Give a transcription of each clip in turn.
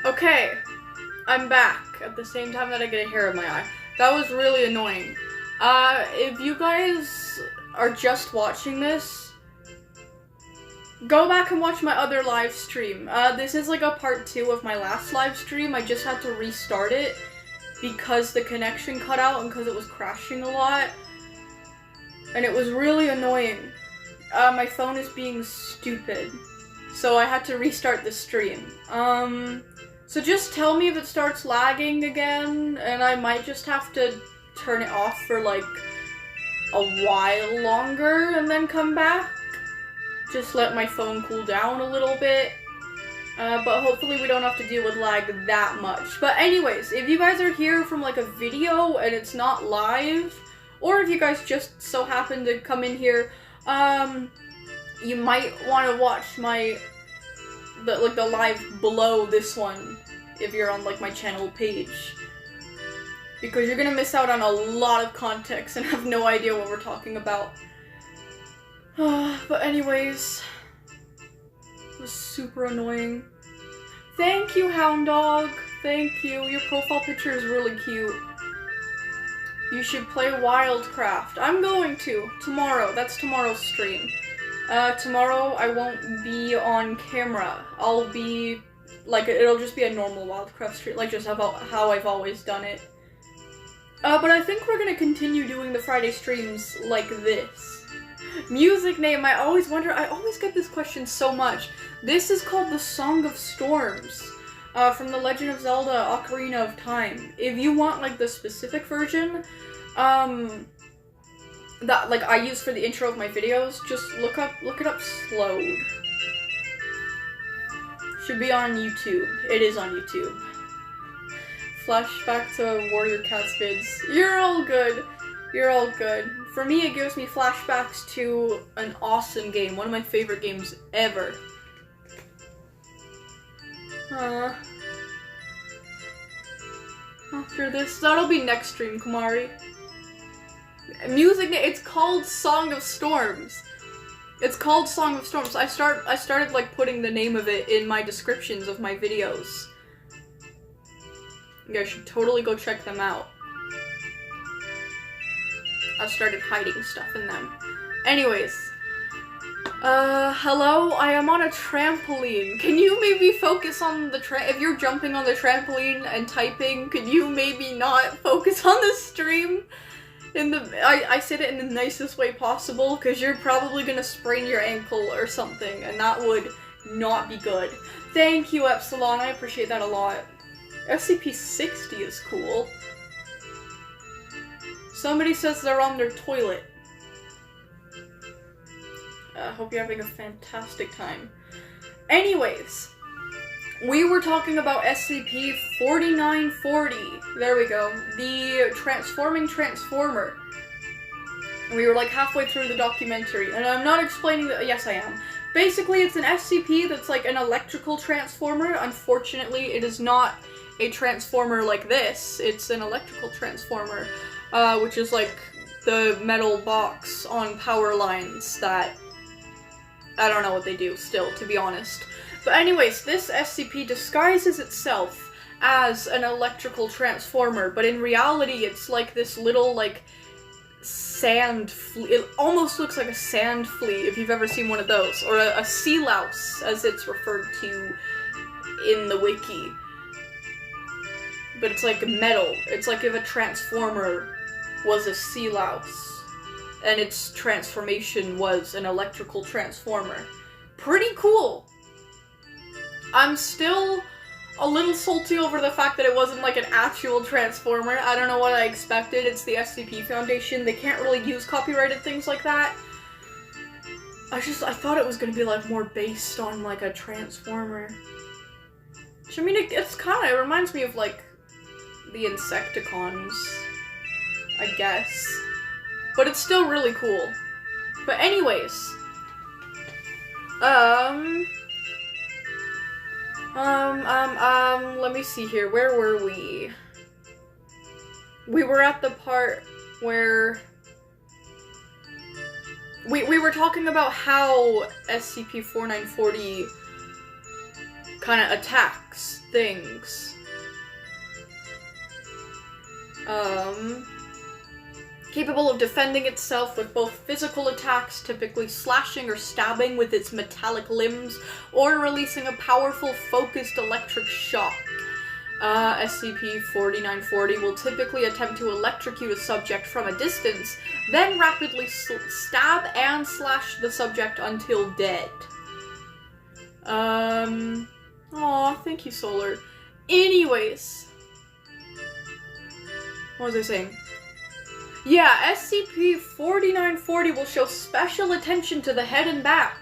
Okay, I'm back at the same time that I get a hair in my eye. That was really annoying. If you guys are just watching this, go back and watch my other live stream. This is like a part 2 of my last live stream. I just had to restart it because the connection cut out and because it was crashing a lot. And it was really annoying. My phone is being stupid. So I had to restart the stream. So just tell me if it starts lagging again, and I might just have to turn it off for like a while longer and then come back. Just let my phone cool down a little bit. But hopefully we don't have to deal with lag that much. But anyways, if you guys are here from like a video and it's not live, or if you guys just so happen to come in here, you might want to watch the live below this one if you're on like my channel page, because you're gonna miss out on a lot of context and have no idea what we're talking about. But anyways, it was super annoying. Thank you, Hound Dog. Thank you. Your profile picture is really cute. You should play Wildcraft. I'm going to tomorrow. That's tomorrow's stream. Tomorrow I won't be on camera. I'll be, like, it'll just be a normal Wildcraft stream, like just how I've always done it. But I think we're gonna continue doing the Friday streams like this. Music name, I always wonder, I always get this question so much. This is called the Song of Storms, from The Legend of Zelda Ocarina of Time. If you want, like, the specific version, that, like, I use for the intro of my videos, just look it up slowed. Should be on YouTube. It is on YouTube. Flashback to Warrior Cats vids. You're all good. You're all good. For me, it gives me flashbacks to an awesome game. One of my favorite games ever. After this, that'll be next stream, Kumari. Music, it's called Song of Storms. It's called Song of Storms. I started like putting the name of it in my descriptions of my videos. You guys should totally go check them out. I started hiding stuff in them. Anyways. Hello? I am on a trampoline. Can you maybe focus on the if you're jumping on the trampoline and typing, could you maybe not focus on the stream? I said it in the nicest way possible, because you're probably gonna sprain your ankle or something, and that would not be good. Thank you, Epsilon, I appreciate that a lot. SCP-60 is cool. Somebody says they're on their toilet. Hope you're having a fantastic time. Anyways, we were talking about SCP-4940. There we go. The transforming transformer. We were like halfway through the documentary, and I'm not explaining that. Yes, I am. Basically, it's an SCP that's like an electrical transformer. Unfortunately, it is not a transformer like this. It's an electrical transformer, which is like the metal box on power lines that I don't know what they do still, to be honest. But anyways, this SCP disguises itself as an electrical transformer, but in reality it's like this little, like, sand flea. It almost looks like a sand flea, if you've ever seen one of those. Or a sea louse, as it's referred to in the wiki. But it's like metal. It's like if a transformer was a sea louse, and its transformation was an electrical transformer. Pretty cool! I'm still a little salty over the fact that it wasn't like an actual transformer. I don't know what I expected. It's the SCP Foundation. They can't really use copyrighted things like that. I thought it was gonna be like more based on like a transformer. Which, I mean, it reminds me of like the Insecticons, I guess. But it's still really cool. But anyways, let me see here. Where were we? We were at the part where we were talking about how SCP-4940 kind of attacks things. Capable of defending itself with both physical attacks, typically slashing or stabbing with its metallic limbs, or releasing a powerful focused electric shock. SCP-4940 will typically attempt to electrocute a subject from a distance, then rapidly stab and slash the subject until dead. Aw, thank you, Solar. Anyways. What was I saying? Yeah, SCP-4940 will show special attention to the head and back.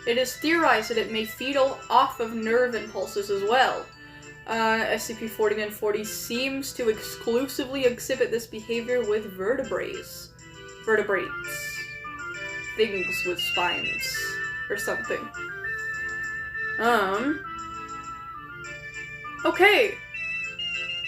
It is theorized that it may feed off of nerve impulses as well. SCP-4940 seems to exclusively exhibit this behavior with vertebrates. Things with spines. Or something. Okay.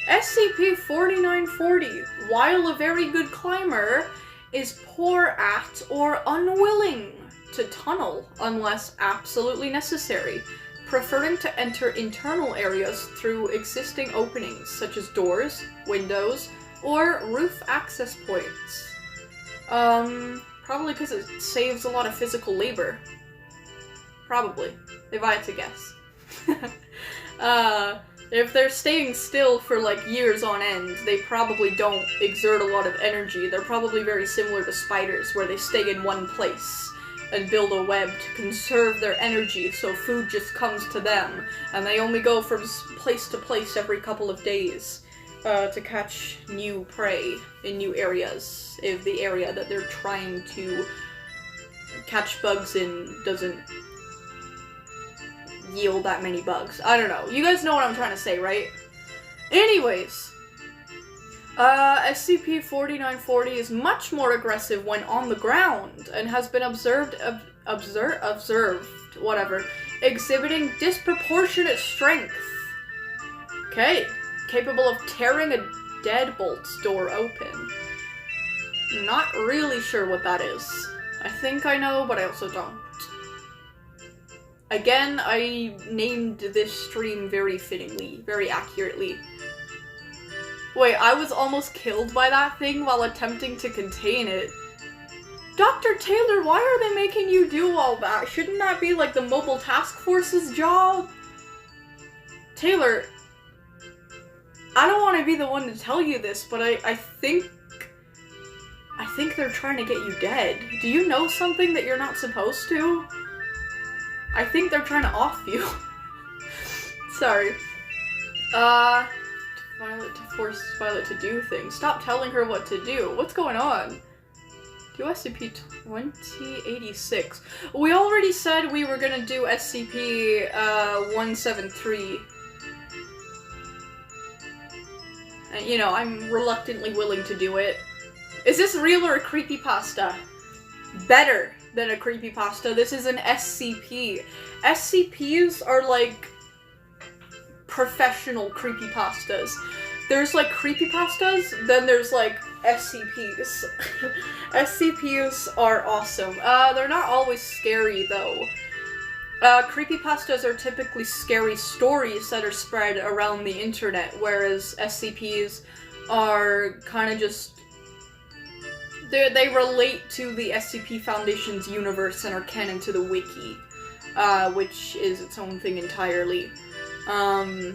SCP-4940, while a very good climber, is poor at or unwilling to tunnel unless absolutely necessary, preferring to enter internal areas through existing openings such as doors, windows, or roof access points. Probably because it saves a lot of physical labor. Probably, if I had to guess. If they're staying still for like years on end, they probably don't exert a lot of energy. They're probably very similar to spiders, where they stay in one place and build a web to conserve their energy so food just comes to them, and they only go from place to place every couple of days to catch new prey in new areas if the area that they're trying to catch bugs in doesn't yield that many bugs. I don't know. You guys know what I'm trying to say, right? Anyways, SCP-4940 is much more aggressive when on the ground and has been observed, exhibiting disproportionate strength. Okay. Capable of tearing a deadbolt's door open. Not really sure what that is. I think I know, but I also don't. Again, I named this stream very fittingly, very accurately. Wait, I was almost killed by that thing while attempting to contain it. Dr. Taylor, why are they making you do all that? Shouldn't that be like the Mobile Task Force's job? Taylor, I don't want to be the one to tell you this, but I think they're trying to get you dead. Do you know something that you're not supposed to? I think they're trying to off you. Sorry. Violet to force Violet to do things. Stop telling her what to do. What's going on? Do SCP-2086. We already said we were gonna do SCP-173. And, you know, I'm reluctantly willing to do it. Is this real or a creepypasta? Better than a creepypasta. This is an SCP. SCPs are like professional creepypastas. There's like creepypastas, then there's like SCPs. SCPs are awesome. They're not always scary though. Creepypastas are typically scary stories that are spread around the internet, whereas SCPs are kind of just... They relate to the SCP Foundation's universe and are canon to the Wiki, which is its own thing entirely. The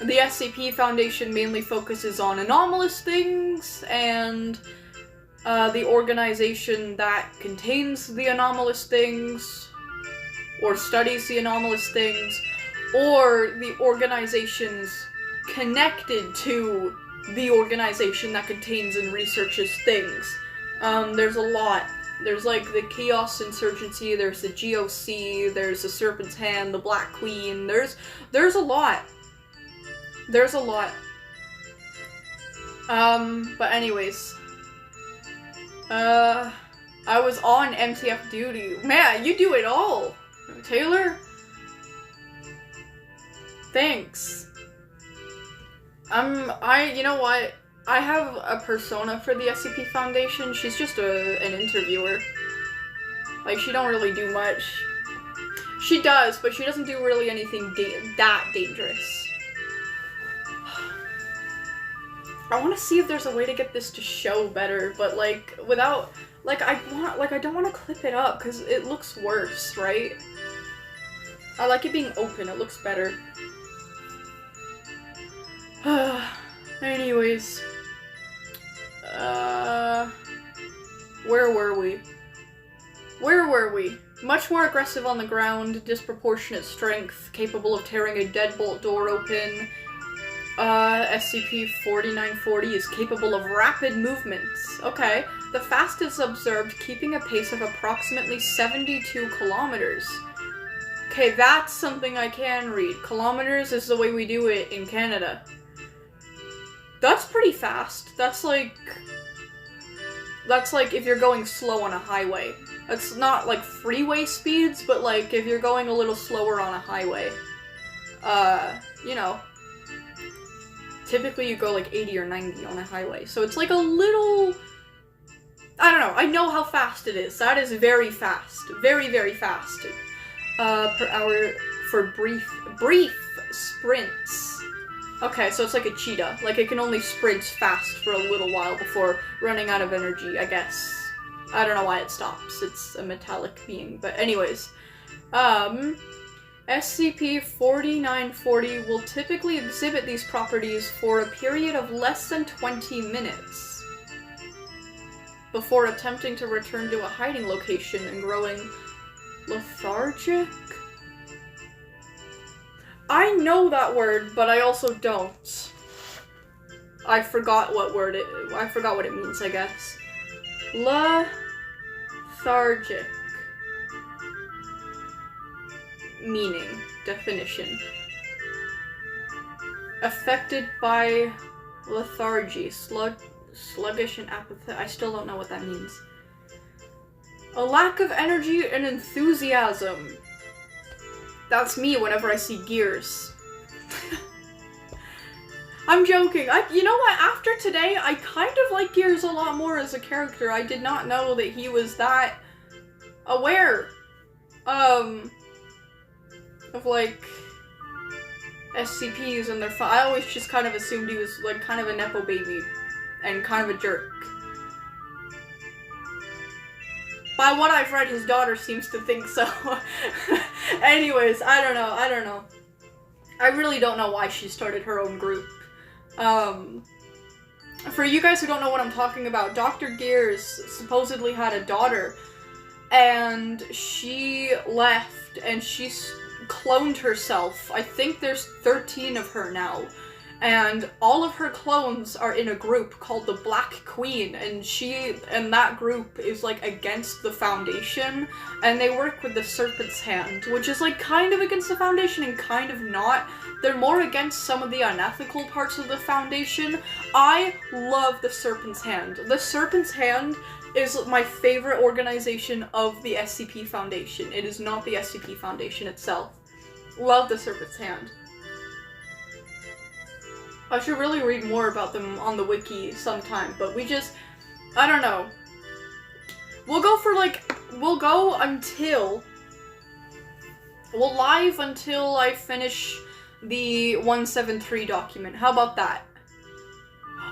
SCP Foundation mainly focuses on anomalous things, and the organization that contains the anomalous things, or studies the anomalous things, or the organizations connected to the organization that contains and researches things. There's a lot. There's like the Chaos Insurgency, there's the GOC, there's the Serpent's Hand, the Black Queen, there's a lot. There's a lot. But anyways. I was on MTF duty. Man, you do it all! Taylor? Thanks. You know what? I have a persona for the SCP Foundation. She's just an interviewer. Like, she don't really do much. She does, but she doesn't do really anything that dangerous. I want to see if there's a way to get this to show better, but like without, like I don't want to clip it up because it looks worse, right? I like it being open. It looks better. Anyways, where were we? Much more aggressive on the ground, disproportionate strength, capable of tearing a deadbolt door open. SCP-4940 is capable of rapid movements. Okay. The fastest observed keeping a pace of approximately 72 kilometers. Okay, that's something I can read. Kilometers is the way we do it in Canada. That's pretty fast. That's like if you're going slow on a highway. That's not like freeway speeds, but like if you're going a little slower on a highway. You know. Typically you go like 80 or 90 on a highway. So it's like a little... I don't know. I know how fast it is. That is very fast. Very, very fast. Per hour for brief sprints. Okay, so it's like a cheetah. Like, it can only sprint fast for a little while before running out of energy, I guess. I don't know why it stops. It's a metallic being. But anyways. SCP-4940 will typically exhibit these properties for a period of less than 20 minutes before attempting to return to a hiding location and growing lethargic? I know that word, but I also don't. I forgot what what it means, I guess. Lethargic. Meaning. Definition. Affected by lethargy. Sluggish and apathetic. I still don't know what that means. A lack of energy and enthusiasm. That's me whenever I see gears. I'm joking. You know what? After today, I kind of like Gears a lot more as a character. I did not know that he was that aware of like SCPs and their I always just kind of assumed he was like kind of a nepo baby and kind of a jerk. By what I've read, his daughter seems to think so. Anyways, I don't know. I really don't know why she started her own group. For you guys who don't know what I'm talking about, Dr. Gears supposedly had a daughter, and she left, and she cloned herself. I think there's 13 of her now. And all of her clones are in a group called the Black Queen, and that group is like against the Foundation, and they work with the Serpent's Hand, which is like kind of against the Foundation and kind of not. They're more against some of the unethical parts of the Foundation. I love the Serpent's Hand. The Serpent's Hand is my favorite organization of the SCP Foundation. It is not the SCP Foundation itself. Love the Serpent's Hand. I should really read more about them on the wiki sometime, but I don't know. We'll live until I finish the 173 document. How about that?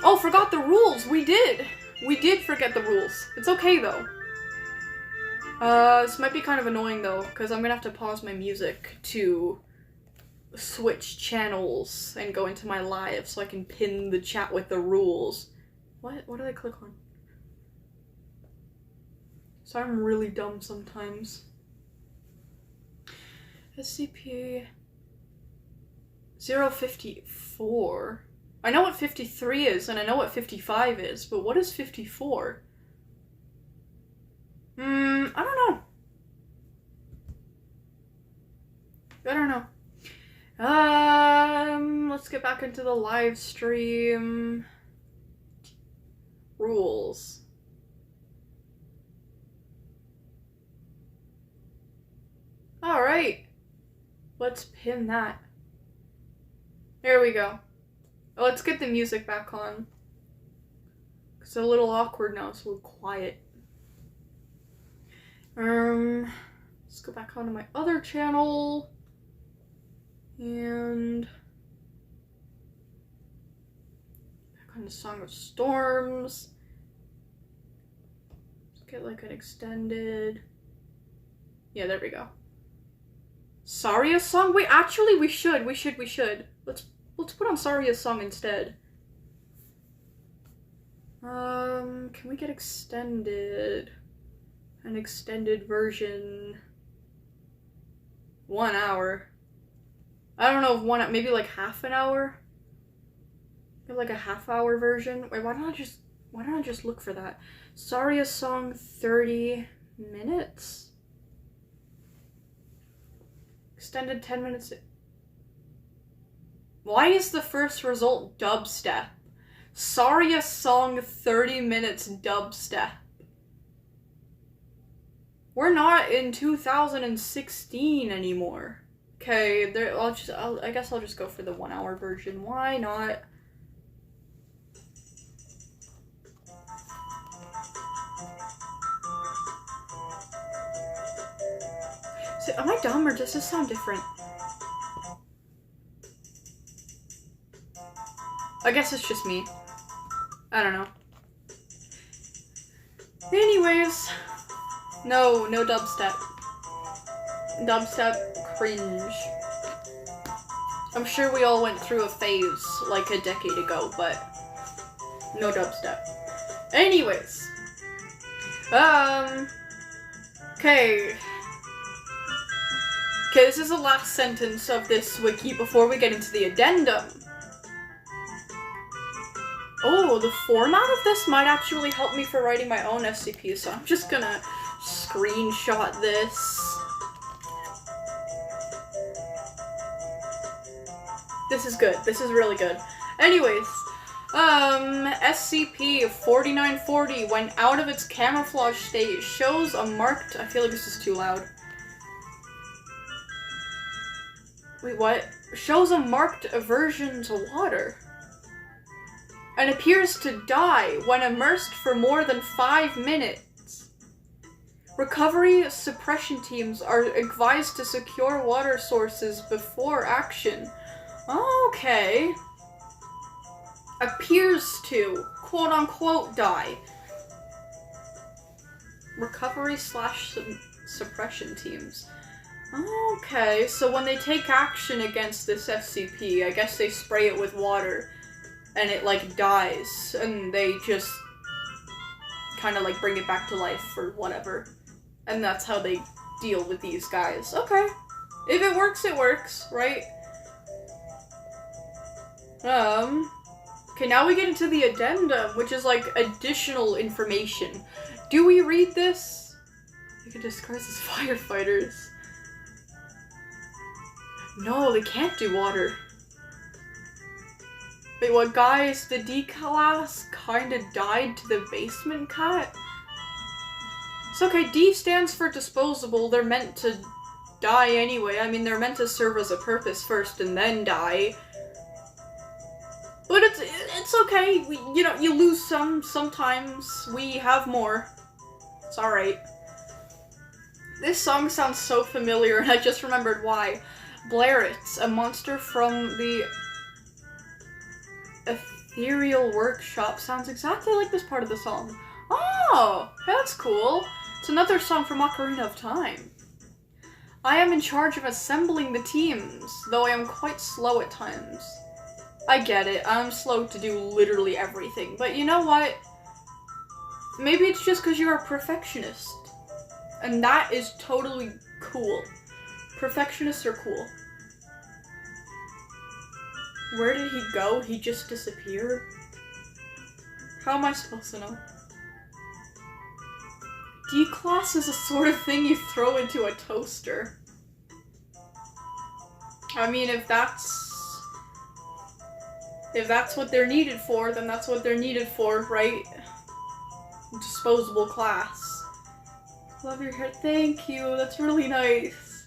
Oh, forgot the rules! We did forget the rules. It's okay, though. This might be kind of annoying, though, because I'm gonna have to pause my music to switch channels and go into my live so I can pin the chat with the rules. What did I click on? So I'm really dumb sometimes. SCP 054. I know what 53 is and I know what 55 is, but what is 54? I don't know. Let's get back into the live stream. Rules. Alright. Let's pin that. There we go. Let's get the music back on. It's a little awkward now, it's a little quiet. Let's go back onto my other channel. And back on the Song of Storms. Let's get like an extended. Yeah, there we go. Saria's song? Wait, actually we should. Let's put on Saria's song instead. Can we get extended? An extended version. 1 hour. I don't know if maybe like half an hour? Maybe like a half-hour version? Wait, why don't I just look for that? Saria's song, 30 minutes? Extended 10 minutes. Why is the first result dubstep? Saria's song, 30 minutes dubstep. We're not in 2016 anymore. Okay, I guess I'll just go for the 1 hour version. Why not? So, am I dumb or does this sound different? I guess it's just me. I don't know. Anyways. No dubstep. Dubstep cringe. I'm sure we all went through a phase like a decade ago, but no dubstep. Anyways. Okay, this is the last sentence of this wiki before we get into the addendum. Oh, the format of this might actually help me for writing my own SCP, so I'm just gonna screenshot this. This is good. This is really good. Anyways, SCP-4940, when out of its camouflage state, shows a marked... I feel like this is too loud. Wait, what? Shows a marked aversion to water. And appears to die when immersed for more than 5 minutes. Recovery suppression teams are advised to secure water sources before action. Okay. Appears to, quote-unquote, die. Recovery/suppression teams. Okay, so when they take action against this SCP, I guess they spray it with water. And it, like, dies, and they just kind of, like, bring it back to life or whatever. And that's how they deal with these guys. Okay. If it works, right? Okay, now we get into the addendum, which is, like, additional information. Do we read this? They can disguise as firefighters. No, they can't do water. Wait, what, guys? The D-class kinda died to the basement cat? It's okay, D stands for disposable. They're meant to die anyway. I mean, they're meant to serve as a purpose first and then die. But it's okay. You lose some sometimes. We have more. It's alright. This song sounds so familiar, and I just remembered why. Blairitz, a monster from the Ethereal Workshop, sounds exactly like this part of the song. Oh, that's cool. It's another song from Ocarina of Time. I am in charge of assembling the teams, though I am quite slow at times. I get it, I'm slow to do literally everything, but you know what? Maybe it's just because you're a perfectionist. And that is totally cool. Perfectionists are cool. Where did he go? He just disappeared? How am I supposed to know? D-class is a sort of thing you throw into a toaster. I mean, if that's what they're needed for, then that's what they're needed for, right? Disposable class. Love your hair. Thank you. That's really nice.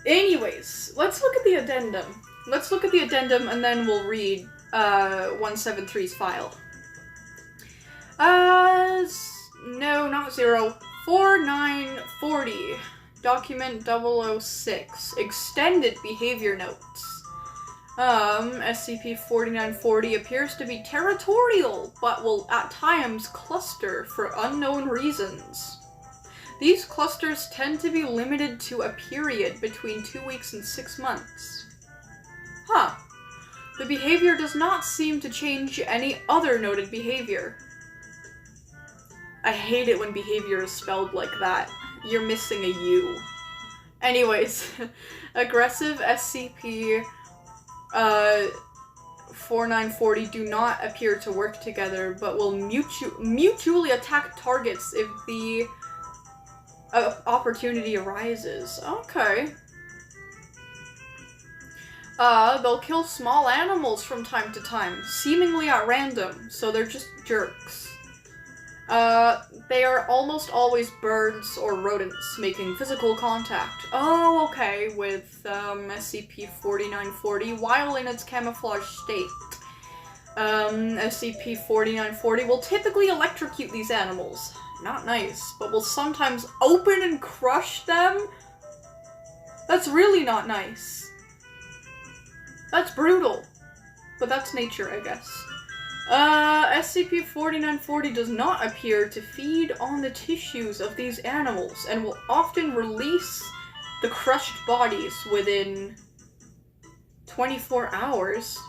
Anyways, let's look at the addendum. Let's look at the addendum and then we'll read 173's file. No, not 0. 4940. Document 006. Extended behavior notes. SCP-4940 appears to be territorial, but will at times cluster for unknown reasons. These clusters tend to be limited to a period between 2 weeks and 6 months. Huh. The behavior does not seem to change any other noted behavior. I hate it when behavior is spelled like that. You're missing a U. Anyways, aggressive SCP 4940 do not appear to work together, but will mutually attack targets if the opportunity arises. Okay. They'll kill small animals from time to time, seemingly at random, so they're just jerks. They are almost always birds or rodents making physical contact. Oh, okay, with, SCP-4940 while in its camouflage state. SCP-4940 will typically electrocute these animals. Not nice, but will sometimes open and crush them? That's really not nice. That's brutal. But that's nature, I guess. SCP-4940 does not appear to feed on the tissues of these animals and will often release the crushed bodies within 24 hours.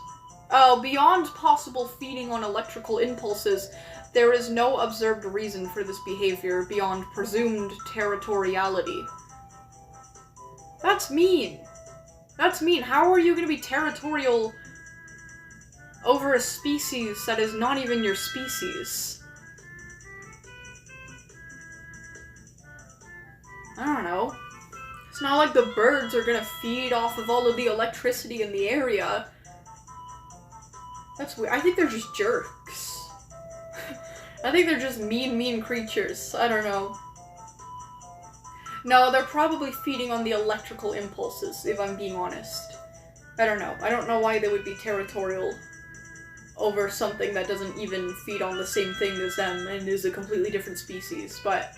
Beyond possible feeding on electrical impulses, there is no observed reason for this behavior beyond presumed territoriality. That's mean. That's mean. How are you going to be territorial over a species that is not even your species? I don't know. It's not like the birds are gonna feed off of all of the electricity in the area. That's weird. I think they're just jerks. I think they're just mean creatures. I don't know. No, they're probably feeding on the electrical impulses, if I'm being honest. I don't know. I don't know why they would be territorial over something that doesn't even feed on the same thing as them and is a completely different species, but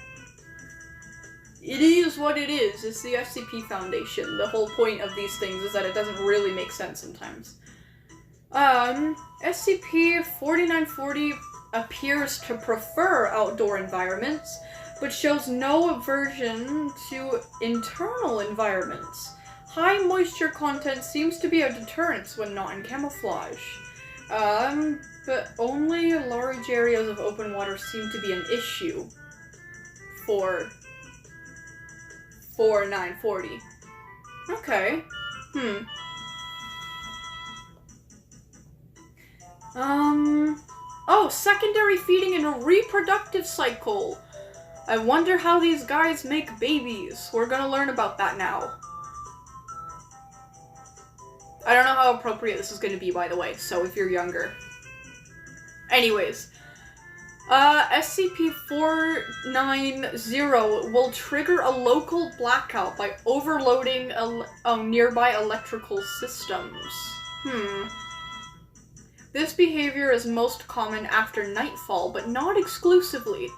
it is what it is. It's the SCP Foundation. The whole point of these things is that it doesn't really make sense sometimes. SCP-4940 appears to prefer outdoor environments, but shows no aversion to internal environments. High moisture content seems to be a deterrent when not in camouflage. But only large areas of open water seem to be an issue for 4940. Okay. Oh, secondary feeding in a reproductive cycle. I wonder how these guys make babies. We're gonna learn about that now. I don't know how appropriate this is going to be, by the way, so if you're younger. Anyways. SCP-490 will trigger a local blackout by overloading nearby electrical systems. This behavior is most common after nightfall, but not exclusively.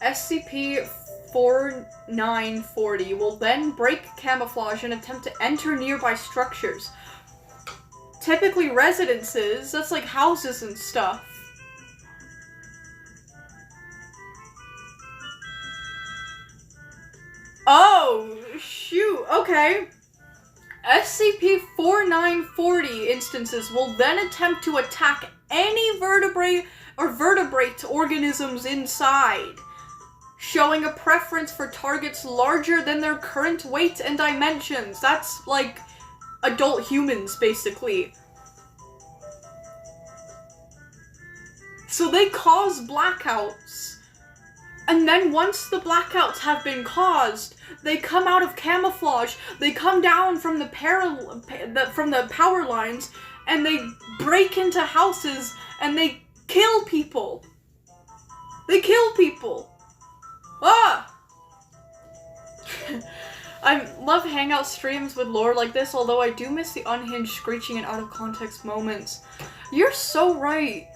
SCP-4940 will then break camouflage and attempt to enter nearby structures. Typically residences, that's like houses and stuff. Oh, shoot, okay. SCP-4940 instances will then attempt to attack any vertebrate organisms inside, showing a preference for targets larger than their current weight and dimensions. That's like adult humans, basically. So they cause blackouts. And then once the blackouts have been caused, they come out of camouflage, they come down from the power lines, and they break into houses, and they kill people. They kill people. Ah! I love hangout streams with lore like this, although I do miss the unhinged, screeching, and out-of-context moments. You're so right.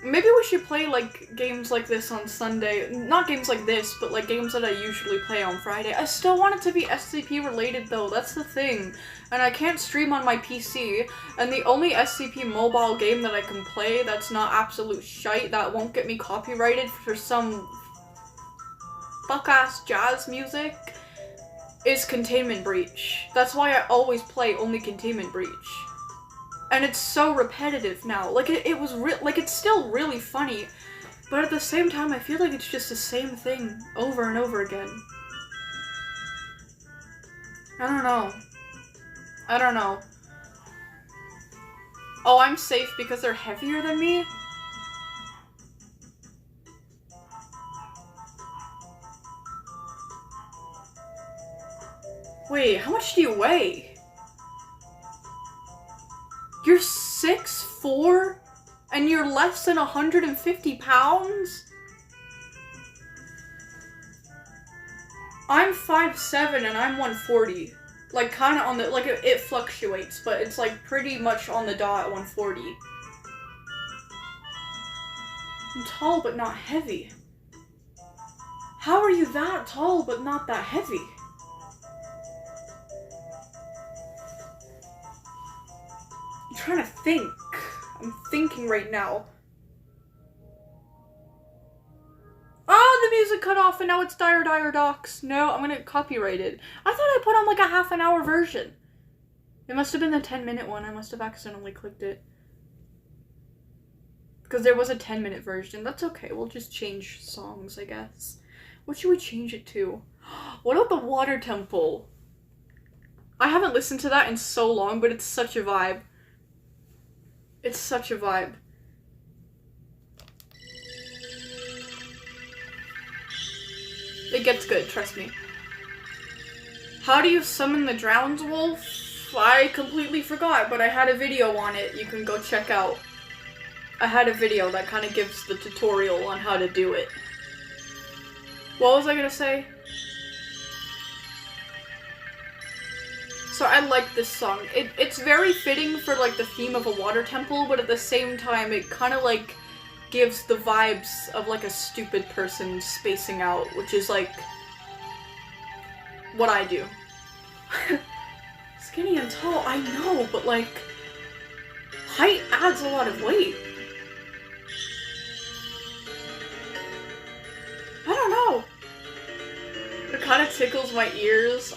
Maybe we should play, like, games like this on Sunday. Not games like this, but, like, games that I usually play on Friday. I still want it to be SCP related, though. That's the thing. And I can't stream on my PC. And the only SCP mobile game that I can play that's not absolute shite, that won't get me copyrighted for some fuck-ass jazz music, is Containment Breach. That's why I always play only Containment Breach. And it's so repetitive now. Like, it's still really funny, but at the same time, I feel like it's just the same thing over and over again. I don't know. I don't know. Oh, I'm safe because they're heavier than me? Wait, how much do you weigh? You're 6'4", and you're less than 150 pounds? I'm 5'7", and I'm 140. Like, kinda on the, like, it fluctuates, but it's, like, pretty much on the dot at 140. I'm tall, but not heavy. How are you that tall, but not that heavy? I'm trying to think. I'm thinking right now. Oh, the music cut off and now it's Dire Docs. No, I'm gonna get copyrighted. I thought I put on like a half-an-hour version. It must have been the 10-minute one. I must have accidentally clicked it. Because there was a 10-minute version. That's okay. We'll just change songs, I guess. What should we change it to? What about the Water Temple? I haven't listened to that in so long, but it's such a vibe. It's such a vibe. It gets good, trust me. How do you summon the drowned wolf? I completely forgot, but I had a video on it you can go check out. I had a video that kind of gives the tutorial on how to do it. What was I gonna say? So I like this song. It's very fitting for like the theme of a water temple, but at the same time it kind of like gives the vibes of like a stupid person spacing out, which is like what I do. Skinny and tall, I know, but like height adds a lot of weight. I don't know. It kind of tickles my ears.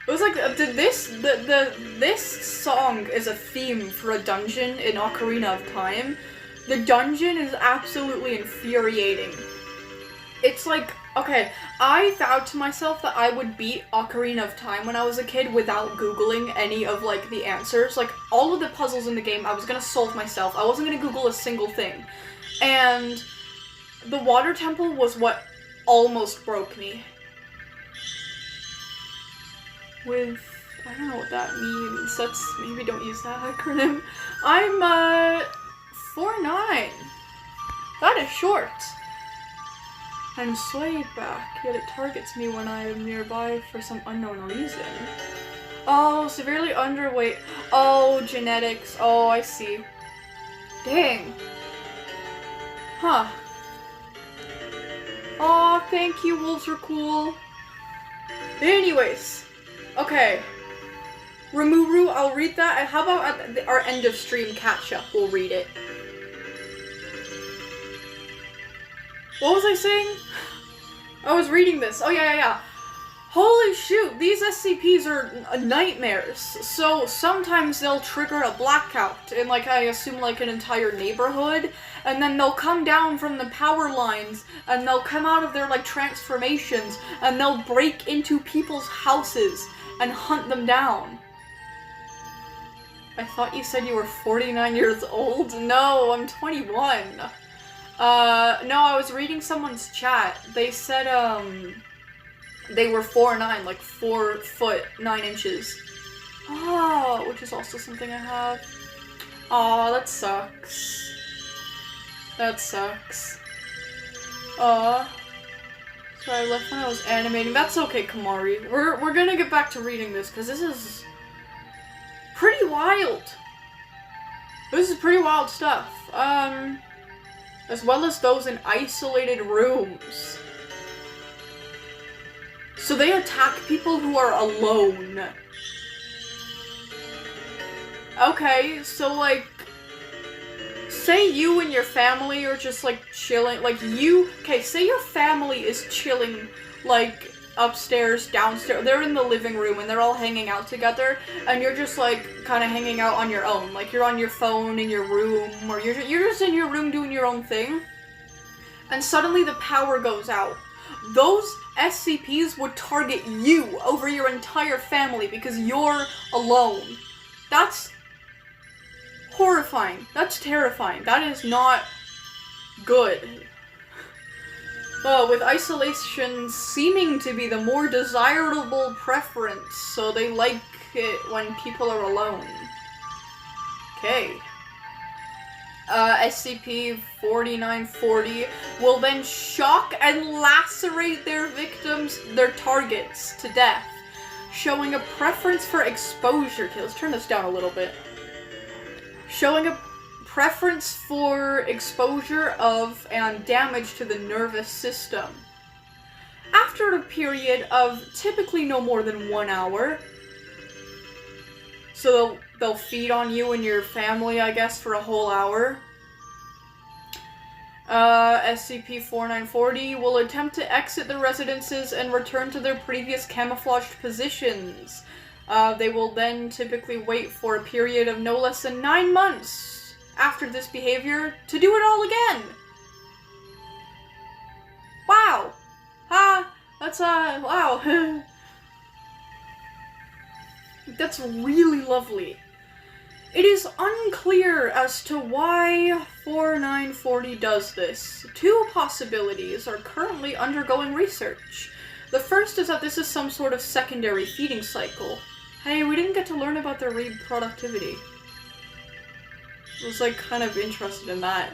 It was like, this song is a theme for a dungeon in Ocarina of Time. The dungeon is absolutely infuriating. It's like, okay, I vowed to myself that I would beat Ocarina of Time when I was a kid without Googling any of, like, the answers. Like, all of the puzzles in the game I was gonna solve myself. I wasn't gonna Google a single thing. And the water temple was what almost broke me. With, I don't know what that means. That's, maybe don't use that acronym. I'm, 4'9". That is short. I'm swayed back, yet it targets me when I am nearby for some unknown reason. Oh, severely underweight. Oh, genetics. Oh, I see. Dang. Huh. Aw, thank you, wolves are cool. Anyways. Okay. Rimuru, I'll read that. And how about at our end of stream catch-up, we'll read it. What was I saying? I was reading this. Oh, yeah. Holy shoot, these SCPs are nightmares. So sometimes they'll trigger a blackout in, like, I assume, like, an entire neighborhood. And then they'll come down from the power lines, and they'll come out of their, like, transformations, and they'll break into people's houses and hunt them down. I thought you said you were 49 years old? No, I'm 21. No, I was reading someone's chat. They said, they were 4'9", like 4 foot 9 inches. Oh, which is also something I have. Oh, that sucks. That sucks. So I left when I was animating. That's okay, Kamari. We're gonna get back to reading this, because this is pretty wild. This is pretty wild stuff. as well as those in isolated rooms. So they attack people who are alone. Okay, so like, say you and your family are just like chilling, like say your family is chilling like upstairs, downstairs, they're in the living room and they're all hanging out together, and you're just like kind of hanging out on your own, like you're on your phone in your room, or you're just in your room doing your own thing, and suddenly the power goes out. Those SCPs would target you over your entire family because you're alone. That's horrifying. That's terrifying. That is not good. With isolation seeming to be the more desirable preference, so they like it when people are alone. Okay. SCP-4940 will then shock and lacerate their victims, their targets, to death, showing a preference for exposure. Okay, let's turn this down a little bit. Showing a preference for exposure of and damage to the nervous system. After a period of typically no more than 1 hour, so they'll feed on you and your family, I guess, for a whole hour. SCP-4940 will attempt to exit the residences and return to their previous camouflaged positions. They will then typically wait for a period of no less than 9 months after this behavior to do it all again. Wow. That's, wow. That's really lovely. It is unclear as to why 4940 does this. 2 possibilities are currently undergoing research. The first is that this is some sort of secondary feeding cycle. Hey, we didn't get to learn about their reproductivity. I was like kind of interested in that.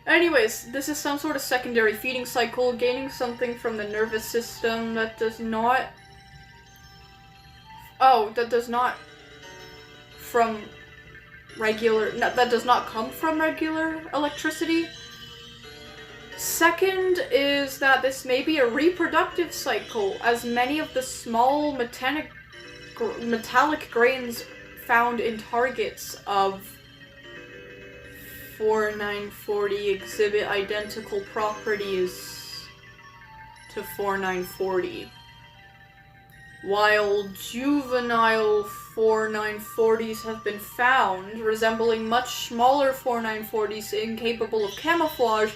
Anyways, this is some sort of secondary feeding cycle, gaining something from the nervous system that does not... that does not come from regular electricity. Second is that this may be a reproductive cycle, as many of the small metallic grains found in targets of 4940 exhibit identical properties to 4940. While juvenile 4940s have been found, resembling much smaller 4940s incapable of camouflage,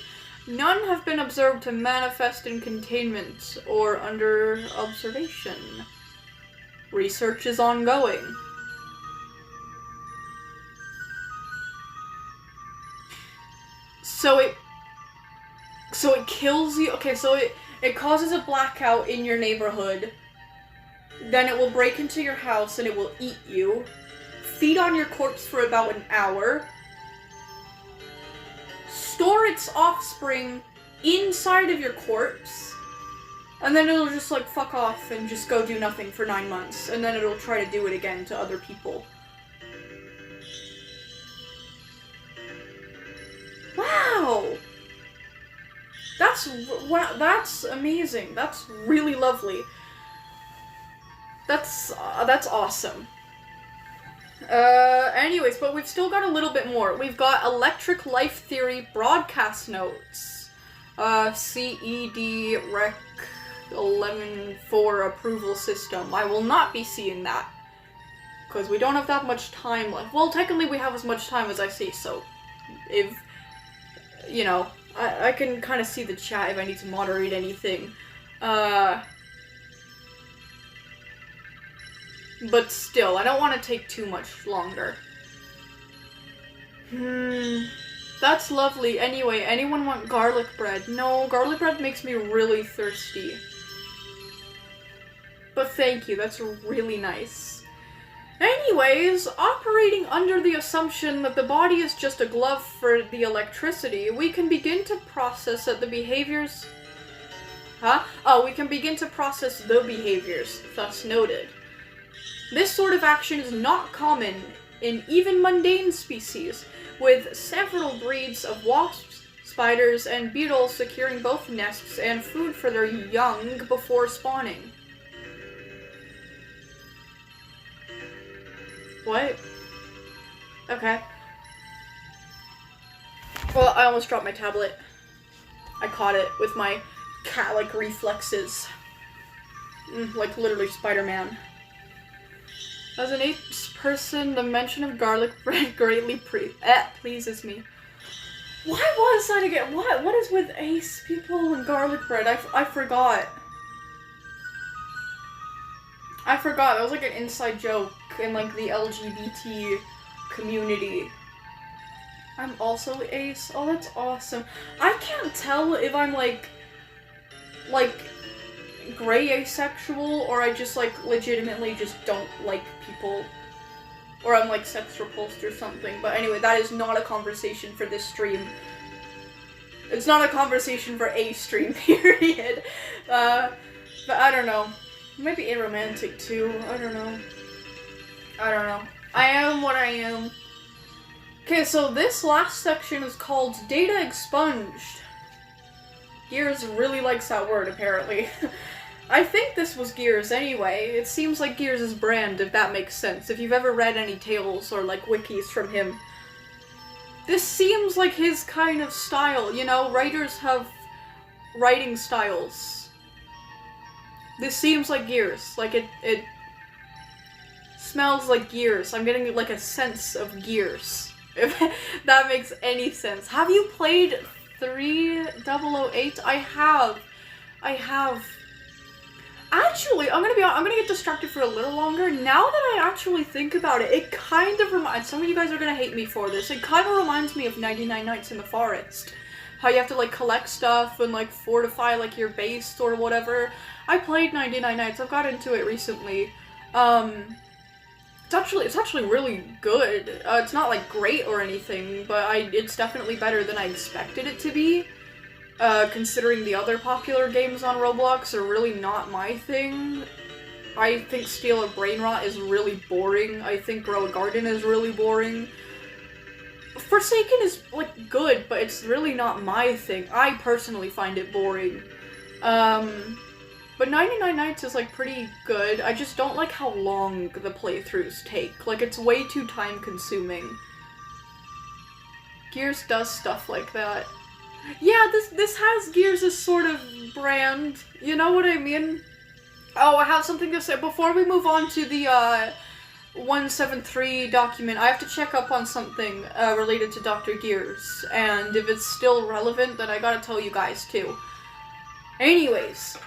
none have been observed to manifest in containment or under observation. Research is ongoing. So it kills you. Okay, so it causes a blackout in your neighborhood. Then it will break into your house and it will eat you. Feed on your corpse for about an hour. Store its offspring inside of your corpse. And then it'll just like fuck off and just go do nothing for 9 months. And then it'll try to do it again to other people. Wow! That's amazing. That's really lovely. That's awesome. Anyways, but we've still got a little bit more. We've got Electric Life Theory broadcast notes. CED Rec 11.4 approval system. I will not be seeing that. Because we don't have that much time left. Well, technically we have as much time as I see, so if, you know, I can kind of see the chat if I need to moderate anything. But still, I don't want to take too much longer. That's lovely. Anyway, anyone want garlic bread? No, garlic bread makes me really thirsty. But thank you, that's really nice. Anyways, operating under the assumption that the body is just a glove for the electricity, we can begin to process that the behaviors... we can begin to process the behaviors, thus noted. This sort of action is not common in even mundane species, with several breeds of wasps, spiders, and beetles securing both nests and food for their young before spawning. What? Okay. Well, I almost dropped my tablet. I caught it with my cat-like reflexes. Like literally Spider-Man. As an 8th person, the mention of garlic bread greatly pleases me. Why was that again? What is with ace people and garlic bread? I forgot. I forgot. That was like an inside joke in like the LGBT community. I'm also ace. Oh, that's awesome. I can't tell if I'm like gray asexual or I just like legitimately just don't like people. Or I'm like sex repulsed or something. But anyway, that is not a conversation for this stream. It's not a conversation for a stream, period. But I don't know. Maybe aromantic too. I don't know. I am what I am. Okay, so this last section is called Data Expunged. Gears really likes that word, apparently. I think this was Gears anyway. It seems like Gears' brand, if that makes sense. If you've ever read any tales or, like, wikis from him. This seems like his kind of style, you know? Writers have writing styles. This seems like Gears. Like, it smells like Gears. I'm getting, like, a sense of Gears. If that makes any sense. Have you played 3008? I have. Actually, I'm gonna get distracted for a little longer. Now that I actually think about it, it kind of reminds, some of you guys are gonna hate me for this, it kind of reminds me of 99 Nights in the Forest. How you have to, like, collect stuff and, like, fortify, like, your base or whatever. I played 99 Nights, I've got into it recently. It's actually really good. It's not, like, great or anything, but it's definitely better than I expected it to be. Considering the other popular games on Roblox are really not my thing. I think Steal a Brain Rot is really boring. I think Grow a Garden is really boring. Forsaken is, like, good, but it's really not my thing. I personally find it boring. But 99 Nights is, like, pretty good. I just don't like how long the playthroughs take. Like, it's way too time-consuming. Gears does stuff like that. Yeah, this has Gears' sort of brand. You know what I mean? Oh, I have something to say. Before we move on to the, 173 document, I have to check up on something, related to Dr. Gears. And if it's still relevant, then I gotta tell you guys, too. Anyways.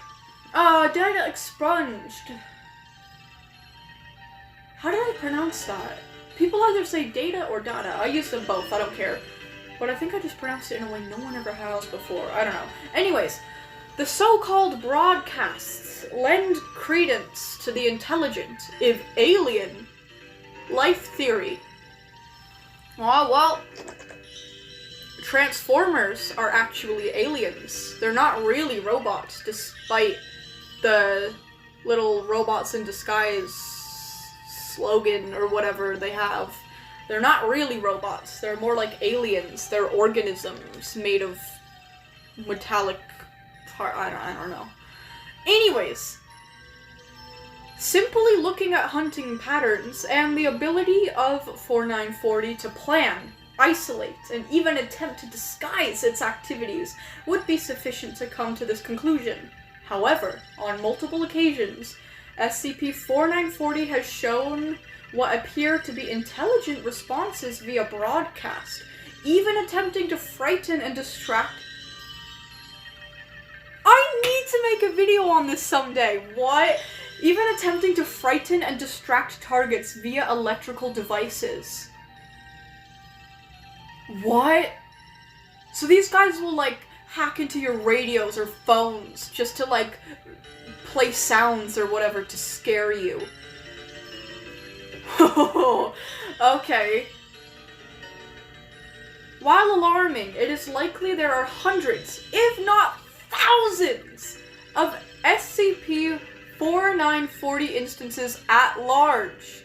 Data expunged. How did I pronounce that? People either say data or data. I use them both, I don't care. But I think I just pronounced it in a way no one ever has before. I don't know. Anyways, the so-called broadcasts lend credence to the intelligent, if alien, life theory. Well, Transformers are actually aliens. They're not really robots, despite the little robots in disguise slogan or whatever they have. They're not really robots. They're more like aliens. They're organisms made of metallic part. I don't know. Anyways, simply looking at hunting patterns and the ability of 4940 to plan, isolate, and even attempt to disguise its activities would be sufficient to come to this conclusion. However, on multiple occasions, SCP-4940 has shown what appear to be intelligent responses via broadcast, even attempting to frighten and distract. I need to make a video on this someday. What? Even attempting to frighten and distract targets via electrical devices. What? So these guys will, like, hack into your radios or phones just to, like, play sounds or whatever to scare you. Okay. While alarming, it is likely there are hundreds, if not thousands, of SCP-4940 instances at large.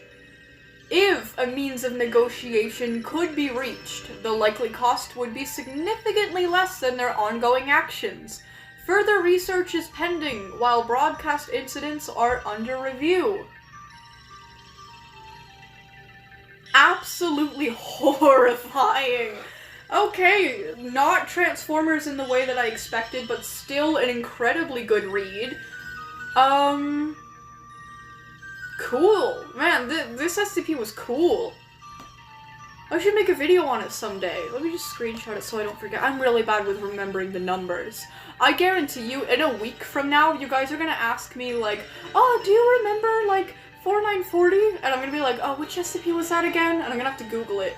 If a means of negotiation could be reached, the likely cost would be significantly less than their ongoing actions. Further research is pending, while broadcast incidents are under review. Absolutely horrifying. Okay, not Transformers in the way that I expected, but still an incredibly good read. Cool. Man, this SCP was cool. I should make a video on it someday. Let me just screenshot it so I don't forget. I'm really bad with remembering the numbers. I guarantee you, in a week from now, you guys are gonna ask me, like, oh, do you remember, like, 4940? And I'm gonna be like, oh, which SCP was that again? And I'm gonna have to Google it.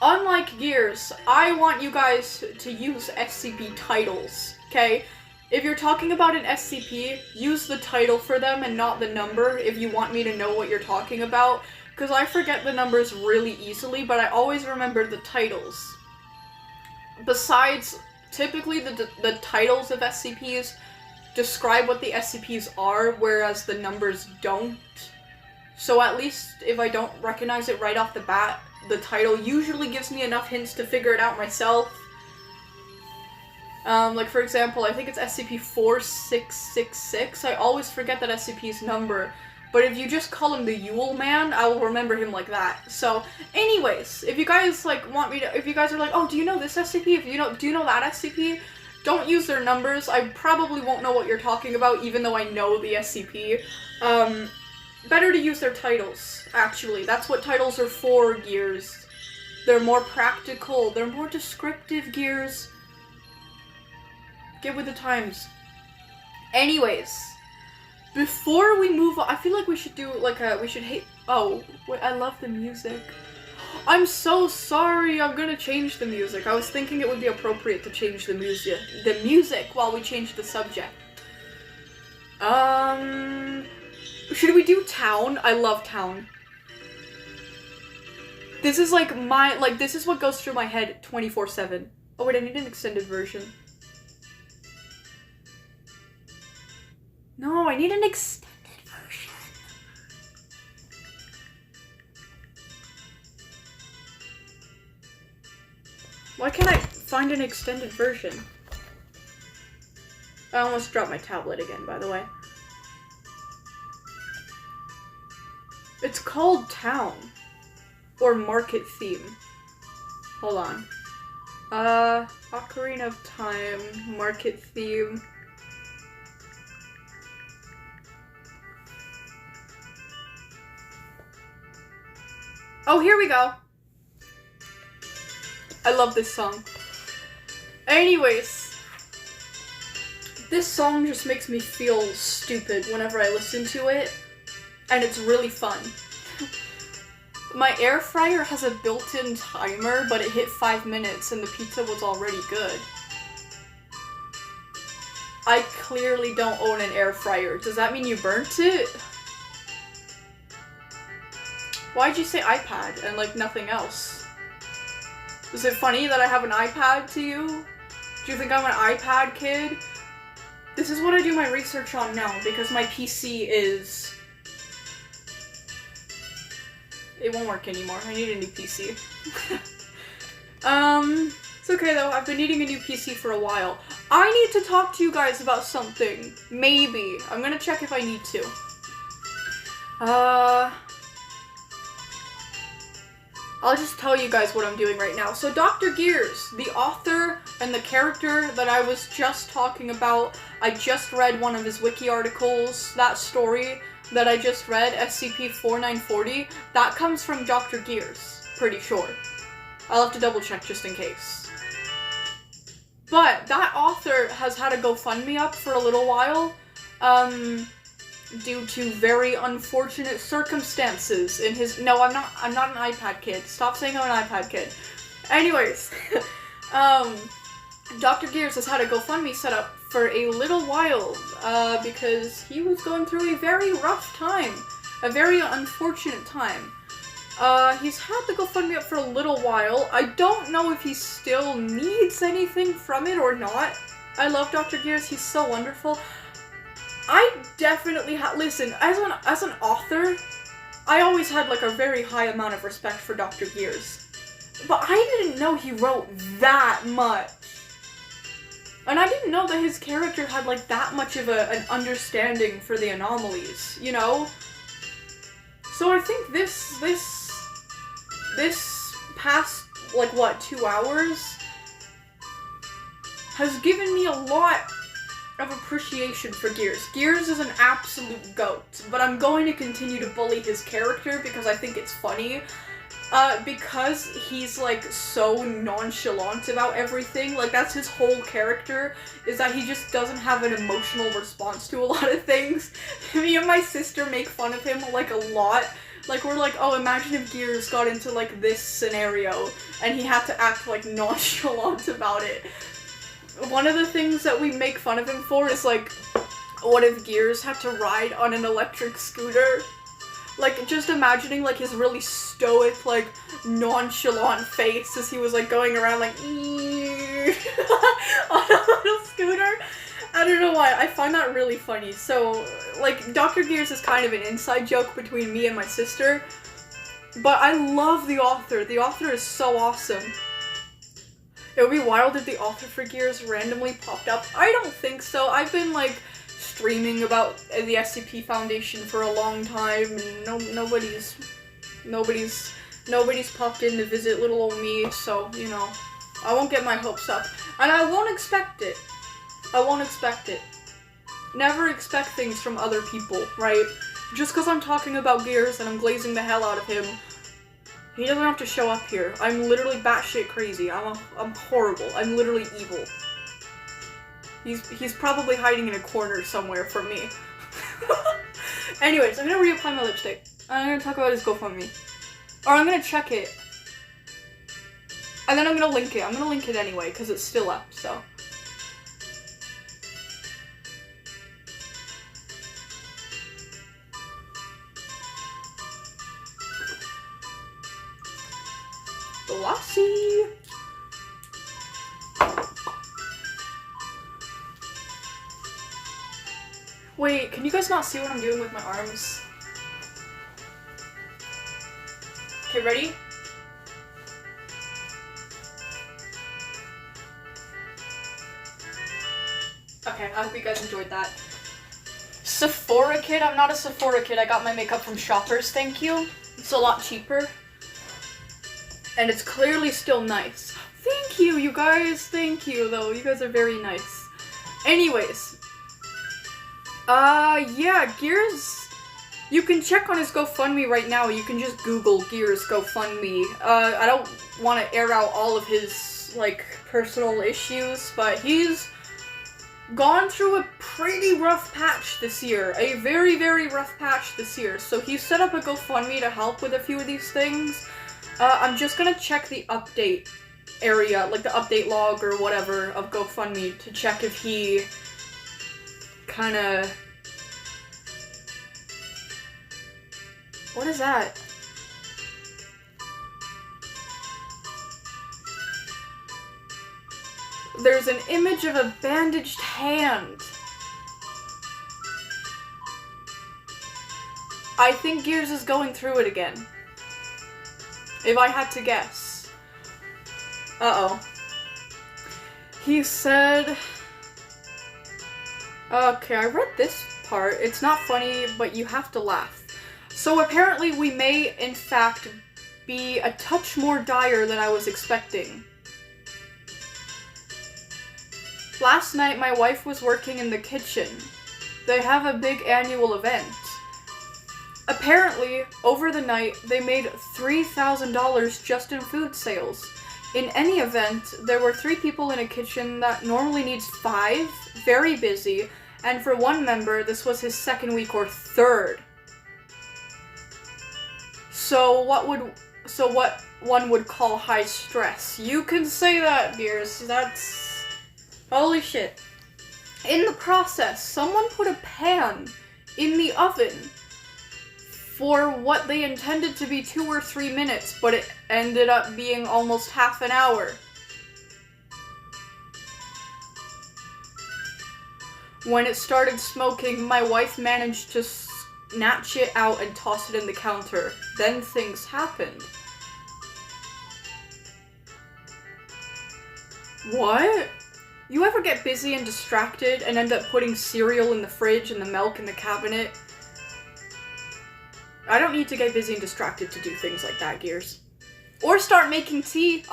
Unlike Gears, I want you guys to use SCP titles, okay? If you're talking about an SCP, use the title for them and not the number if you want me to know what you're talking about, because I forget the numbers really easily, but I always remember the titles. Besides, typically the titles of SCPs describe what the SCPs are, whereas the numbers don't. So at least if I don't recognize it right off the bat, the title usually gives me enough hints to figure it out myself. Like for example, I think it's SCP-4666. I always forget that SCP's number, but if you just call him the Yule Man, I will remember him like that. So, anyways, if you guys like want me to, if you guys are like, oh, do you know this SCP? If you know, do you know that SCP? Don't use their numbers. I probably won't know what you're talking about, even though I know the SCP. Better to use their titles, actually. That's what titles are for, Gears. They're more practical, they're more descriptive, Gears. Get with the times. Anyways, before we move on, I feel like we should do, like, oh, wait, I love the music. I'm so sorry, I'm gonna change the music. I was thinking it would be appropriate to change the music while we change the subject. Should we do Town? I love Town. This is like this is what goes through my head 24/7. Oh wait, I need an extended version. No, I need an extended version. Why can't I find an extended version? I almost dropped my tablet again, by the way. It's called Town. Or Market Theme. Hold on. Ocarina of Time, Market Theme. Oh, here we go. I love this song. Anyways, this song just makes me feel stupid whenever I listen to it, and it's really fun. My air fryer has a built-in timer, but it hit 5 minutes and the pizza was already good. I clearly don't own an air fryer. Does that mean you burnt it? Why'd you say iPad and like nothing else? Is it funny that I have an iPad to you? Do you think I'm an iPad kid? This is what I do my research on now because my PC is... It won't work anymore. I need a new PC. It's okay though. I've been needing a new PC for a while. I need to talk to you guys about something. Maybe. I'm gonna check if I need to. I'll just tell you guys what I'm doing right now. So Dr. Gears, the author and the character that I was just talking about, I just read one of his wiki articles. That story that I just read, SCP-4940, that comes from Dr. Gears, pretty sure. I'll have to double check just in case. But that author has had a GoFundMe up for a little while, due to very unfortunate circumstances in his... No, I'm not an iPad kid. Stop saying I'm an iPad kid. Anyways, Dr. Gears has had a GoFundMe set up for a little while, because he was going through a very rough time. A very unfortunate time. He's had the GoFundMe up for a little while. I don't know if he still needs anything from it or not. I love Dr. Gears, he's so wonderful. I definitely listen, as an author, I always had like a very high amount of respect for Dr. Gears. But I didn't know he wrote that much. And I didn't know that his character had like that much of an understanding for the anomalies, you know? So I think this past, like, what, 2 hours has given me a lot of appreciation for Gears. Gears is an absolute goat, but I'm going to continue to bully his character because I think it's funny. Because he's, like, so nonchalant about everything, like, that's his whole character, is that he just doesn't have an emotional response to a lot of things. Me and my sister make fun of him, like, a lot. Like, we're like, oh, imagine if Gears got into, like, this scenario, and he had to act, like, nonchalant about it. One of the things that we make fun of him for is, like, what if Gears had to ride on an electric scooter? Like, just imagining, like, his really stoic, like, nonchalant face as he was, like, going around, like, on a little scooter. I don't know why, I find that really funny. So, like, Dr. Gears is kind of an inside joke between me and my sister, but I love the author. The author is so awesome. It would be wild if the author for Gears randomly popped up. I don't think so. I've been, like, streaming about the SCP Foundation for a long time, and nobody's popped in to visit little old me, so, you know, I won't get my hopes up. And I won't expect it. I won't expect it. Never expect things from other people, right? Just because I'm talking about Gears and I'm glazing the hell out of him, he doesn't have to show up here. I'm literally batshit crazy. I'm horrible. I'm literally evil. He's probably hiding in a corner somewhere from me. Anyways, I'm gonna reapply my lipstick. I'm gonna talk about his GoFundMe. Or I'm gonna check it. And then I'm gonna link it. I'm gonna link it anyway, because it's still up, so. Glossy. Wait, can you guys not see what I'm doing with my arms? Okay, ready? Okay, I hope you guys enjoyed that. Sephora kit? I'm not a Sephora kid. I got my makeup from Shoppers, thank you. It's a lot cheaper. And it's clearly still nice. Thank you, you guys. Thank you, though. You guys are very nice. Anyways. Yeah, Gears. You can check on his GoFundMe right now. You can just Google Gears GoFundMe. I don't want to air out all of his, like, personal issues, but he's gone through a pretty rough patch this year. A very, very rough patch this year. So he set up a GoFundMe to help with a few of these things. I'm just gonna check the update area, like the update log or whatever of GoFundMe to check if he kinda... What is that? There's an image of a bandaged hand. I think Gears is going through it again. If I had to guess. Uh-oh. He said... Okay, I read this part. It's not funny, but you have to laugh. So apparently we may, in fact, be a touch more dire than I was expecting. Last night, my wife was working in the kitchen. They have a big annual event. Apparently, over the night, they made $3,000 just in food sales. In any event, there were 3 people in a kitchen that normally needs 5, very busy, and for one member, this was his 2nd week or 3rd. So what one would call high stress. You can say that, Gears. That's... Holy shit. In the process, someone put a pan in the oven for what they intended to be 2 or 3 minutes, but it ended up being almost half an hour. When it started smoking, my wife managed to snatch it out and toss it in the counter. Then things happened. What? You ever get busy and distracted and end up putting cereal in the fridge and the milk in the cabinet? I don't need to get busy and distracted to do things like that, Gears. Or start making tea.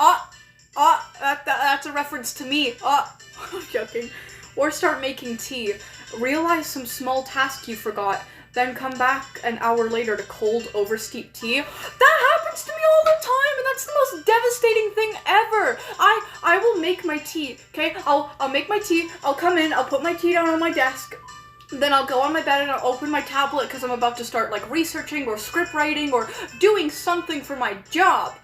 That's a reference to me. I'm joking. Or start making tea. Realize some small task you forgot, then come back an hour later to cold, oversteeped tea. That happens to me all the time, and that's the most devastating thing ever. I will make my tea, okay? I'll make my tea, I'll come in, I'll put my tea down on my desk, then I'll go on my bed and I'll open my tablet because I'm about to start, like, researching or script writing or doing something for my job.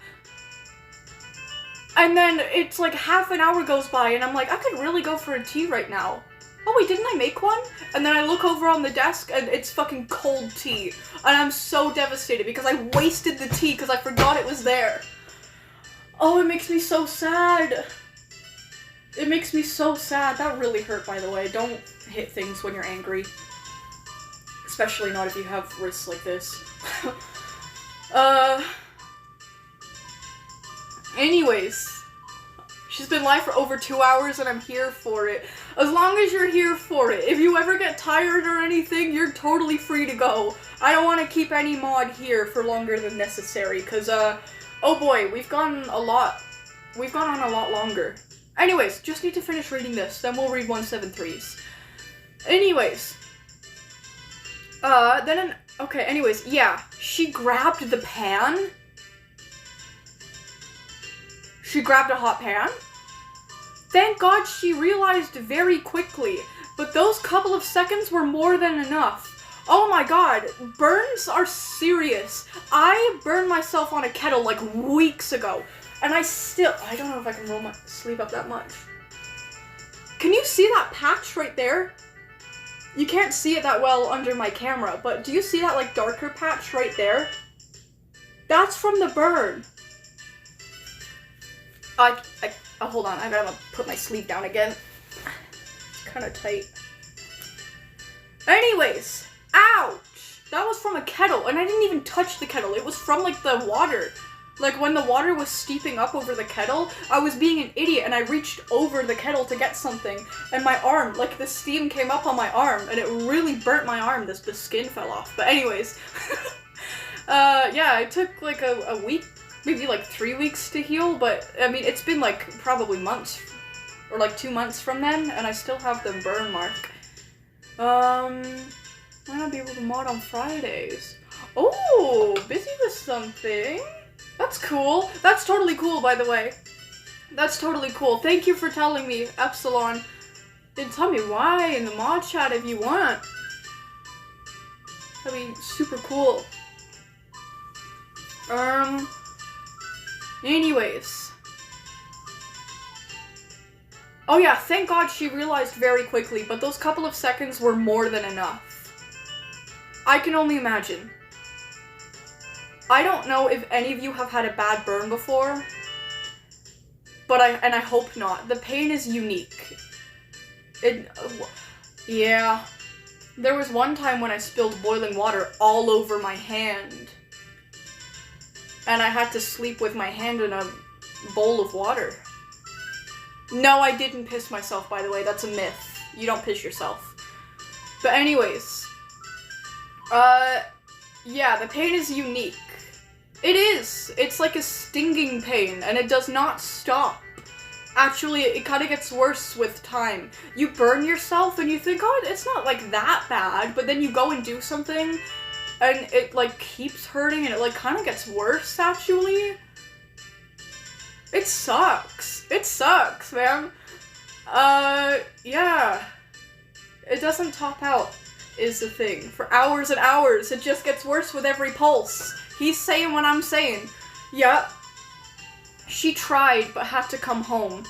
And then it's like half an hour goes by and I'm like, I could really go for a tea right now. Oh wait, didn't I make one? And then I look over on the desk and it's fucking cold tea. And I'm so devastated because I wasted the tea because I forgot it was there. Oh, it makes me so sad. It makes me so sad. That really hurt, by the way. Don't hit things when you're angry. Especially not if you have wrists like this. Anyways. She's been live for over 2 hours and I'm here for it. As long as you're here for it. If you ever get tired or anything, you're totally free to go. I don't want to keep any mod here for longer than necessary, because, oh boy, we've gone on a lot longer. Anyways, just need to finish reading this, then we'll read 173s. Anyways. Anyways, yeah. She grabbed the pan. She grabbed a hot pan. Thank God she realized very quickly, but those couple of seconds were more than enough. Oh my god, burns are serious. I burned myself on a kettle like weeks ago, and I don't know if I can roll my sleeve up that much. Can you see that patch right there? You can't see it that well under my camera, but do you see that like darker patch right there? That's from the burn. Hold on, I gotta put my sleeve down again. It's kind of tight. Anyways, ouch! That was from a kettle, and I didn't even touch the kettle. It was from, like, the water. Like, when the water was steeping up over the kettle, I was being an idiot, and I reached over the kettle to get something, and my arm, like, the steam came up on my arm, and it really burnt my arm. The skin fell off. But anyways, yeah, it took, like, a week, maybe like 3 weeks to heal, but I mean, it's been like probably months, or like 2 months from then, and I still have the burn mark. Might not be able to mod on Fridays. Oh, busy with something. That's cool. That's totally cool, by the way. That's totally cool. Thank you for telling me, Epsilon. Then tell me why in the mod chat if you want. That'd be super cool. Anyways. Oh yeah, thank God she realized very quickly, but those couple of seconds were more than enough. I can only imagine. I don't know if any of you have had a bad burn before, but I hope not. The pain is unique. Yeah. There was one time when I spilled boiling water all over my hand. And I had to sleep with my hand in a bowl of water. No, I didn't piss myself, by the way. That's a myth. You don't piss yourself. But anyways. Yeah, the pain is unique. It is. It's like a stinging pain, and it does not stop. Actually, it kind of gets worse with time. You burn yourself, and you think, oh, it's not, like, that bad, but then you go and do something, and it, like, keeps hurting, and it, like, kind of gets worse, actually. It sucks. It sucks, man. Yeah. It doesn't top out, is the thing. For hours and hours, it just gets worse with every pulse. He's saying what I'm saying. Yeah. She tried, but had to come home.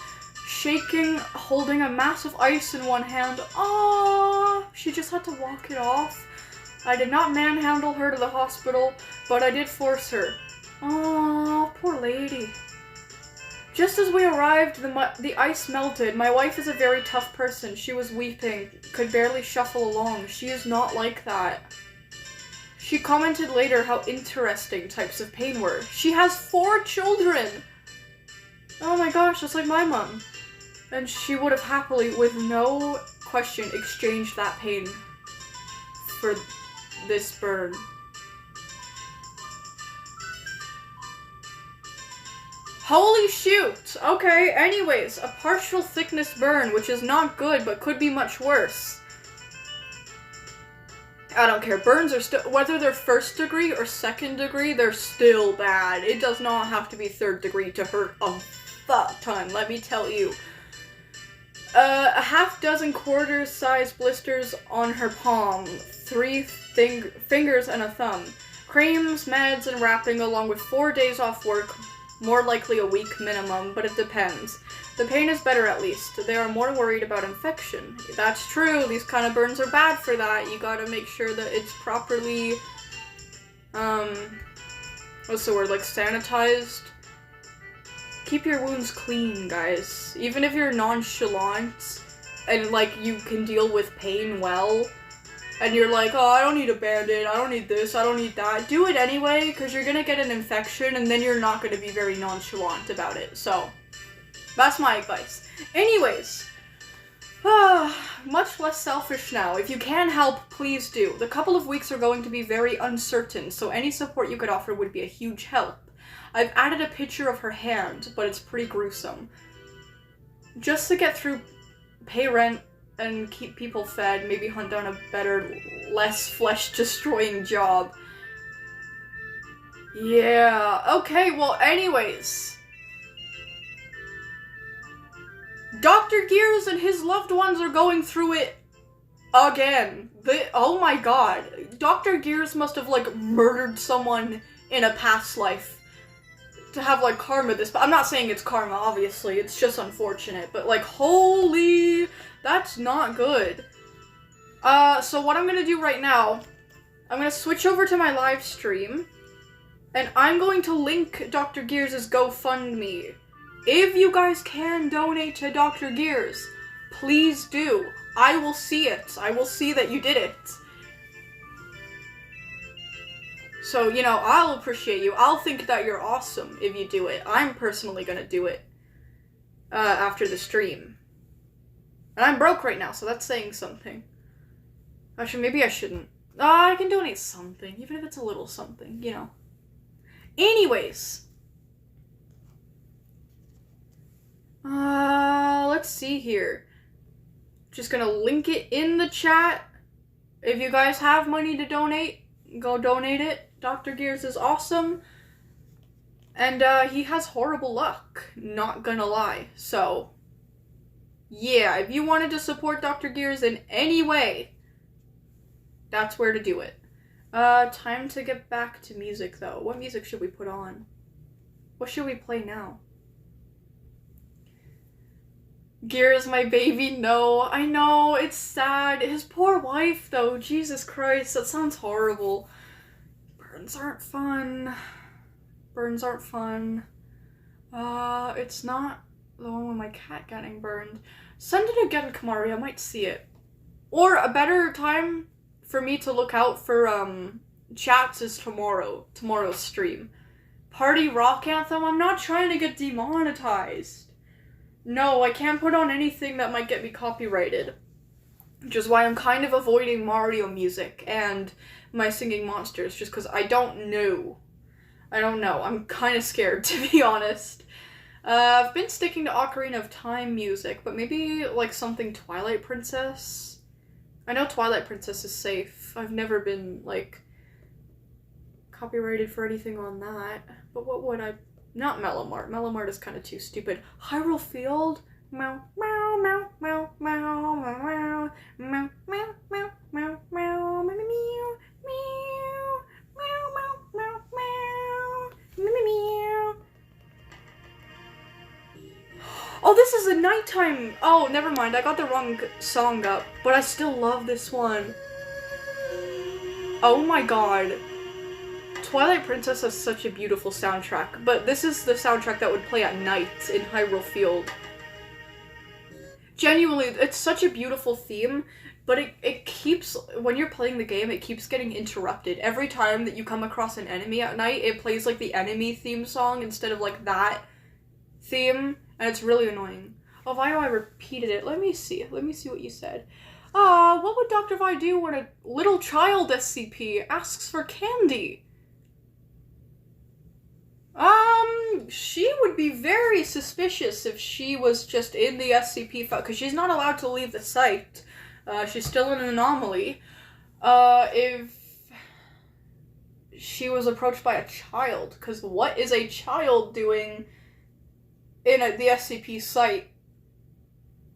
Shaking, holding a mass of ice in one hand. Aww. She just had to walk it off. I did not manhandle her to the hospital, but I did force her. Aww, poor lady. Just as we arrived, the ice melted. My wife is a very tough person. She was weeping, could barely shuffle along. She is not like that. She commented later how interesting types of pain were. She has 4 children! Oh my gosh, that's like my mom. And she would have happily, with no question, exchanged that pain for this burn. Holy shoot! Okay, anyways, a partial thickness burn, which is not good, but could be much worse. I don't care. Burns are still, whether they're 1st degree or 2nd degree, they're still bad. It does not have to be 3rd degree to hurt a fuck ton, let me tell you. A half dozen quarter-sized blisters on her palm, 3 fingers and a thumb. Creams, meds, and wrapping, along with 4 days off work. More likely a week minimum, but it depends. The pain is better at least. They are more worried about infection. That's true, these kind of burns are bad for that. You gotta make sure that it's properly, what's the word, like sanitized? Keep your wounds clean, guys. Even if you're nonchalant and like you can deal with pain well, and you're like, oh, I don't need a band-aid, I don't need this, I don't need that. Do it anyway, because you're gonna get an infection, and then you're not gonna be very nonchalant about it. So, that's my advice. Anyways, much less selfish now. If you can help, please do. The couple of weeks are going to be very uncertain, so any support you could offer would be a huge help. I've added a picture of her hand, but it's pretty gruesome. Just to get through, pay rent, and keep people fed, maybe hunt down a better, less flesh-destroying job. Yeah, okay, well anyways. Dr. Gears and his loved ones are going through it again. Oh my god. Dr. Gears must have, like, murdered someone in a past life to have, like, karma this. But I'm not saying it's karma, obviously. It's just unfortunate. But, like, holy... That's not good. So what I'm gonna do right now, I'm gonna switch over to my live stream, and I'm going to link Dr. Gears' GoFundMe. If you guys can donate to Dr. Gears, please do. I will see it. I will see that you did it. So, you know, I'll appreciate you. I'll think that you're awesome if you do it. I'm personally gonna do it after the stream. And I'm broke right now, so that's saying something. Actually, maybe I shouldn't. I can donate something, even if it's a little something, you know. Anyways. Let's see here. Just gonna link it in the chat. If you guys have money to donate, go donate it. Dr. Gears is awesome. And, he has horrible luck. Not gonna lie. So... yeah, if you wanted to support Dr. Gears in any way, that's where to do it. Time to get back to music, though. What music should we put on? What should we play now? Gears, my baby, no. I know, it's sad. His poor wife, though. Jesus Christ, that sounds horrible. Burns aren't fun. Burns aren't fun. It's not... the one with my cat getting burned. Send it again, Kamari, I might see it. Or a better time for me to look out for, chats is tomorrow's stream. Party Rock Anthem? I'm not trying to get demonetized. No, I can't put on anything that might get me copyrighted. Which is why I'm kind of avoiding Mario music and my singing monsters, just because I don't know. I don't know, I'm kind of scared, to be honest. I've been sticking to Ocarina of Time music, but maybe, like, something Twilight Princess? I know Twilight Princess is safe. I've never been, like, copyrighted for anything on that. But what would I... not Mellowmart. Mellowmart is kind of too stupid. Hyrule Field? Meow, meow, meow, meow, meow, meow, meow, meow, meow, meow, meow, meow, meow, meow, meow, meow, meow. Oh, this is a nighttime. Oh, never mind. I got the wrong song up, but I still love this one. Oh my god. Twilight Princess has such a beautiful soundtrack, but this is the soundtrack that would play at night in Hyrule Field. Genuinely, it's such a beautiful theme, but it keeps, when you're playing the game, it keeps getting interrupted. Every time that you come across an enemy at night, it plays like the enemy theme song instead of like that theme, and it's really annoying. Oh, I know I repeated it. Let me see what you said. What would Dr. Vi do when a little child SCP asks for candy? She would be very suspicious if she was just in the SCP file, because she's not allowed to leave the site. She's still an anomaly. If she was approached by a child, because what is a child doing in the SCP site?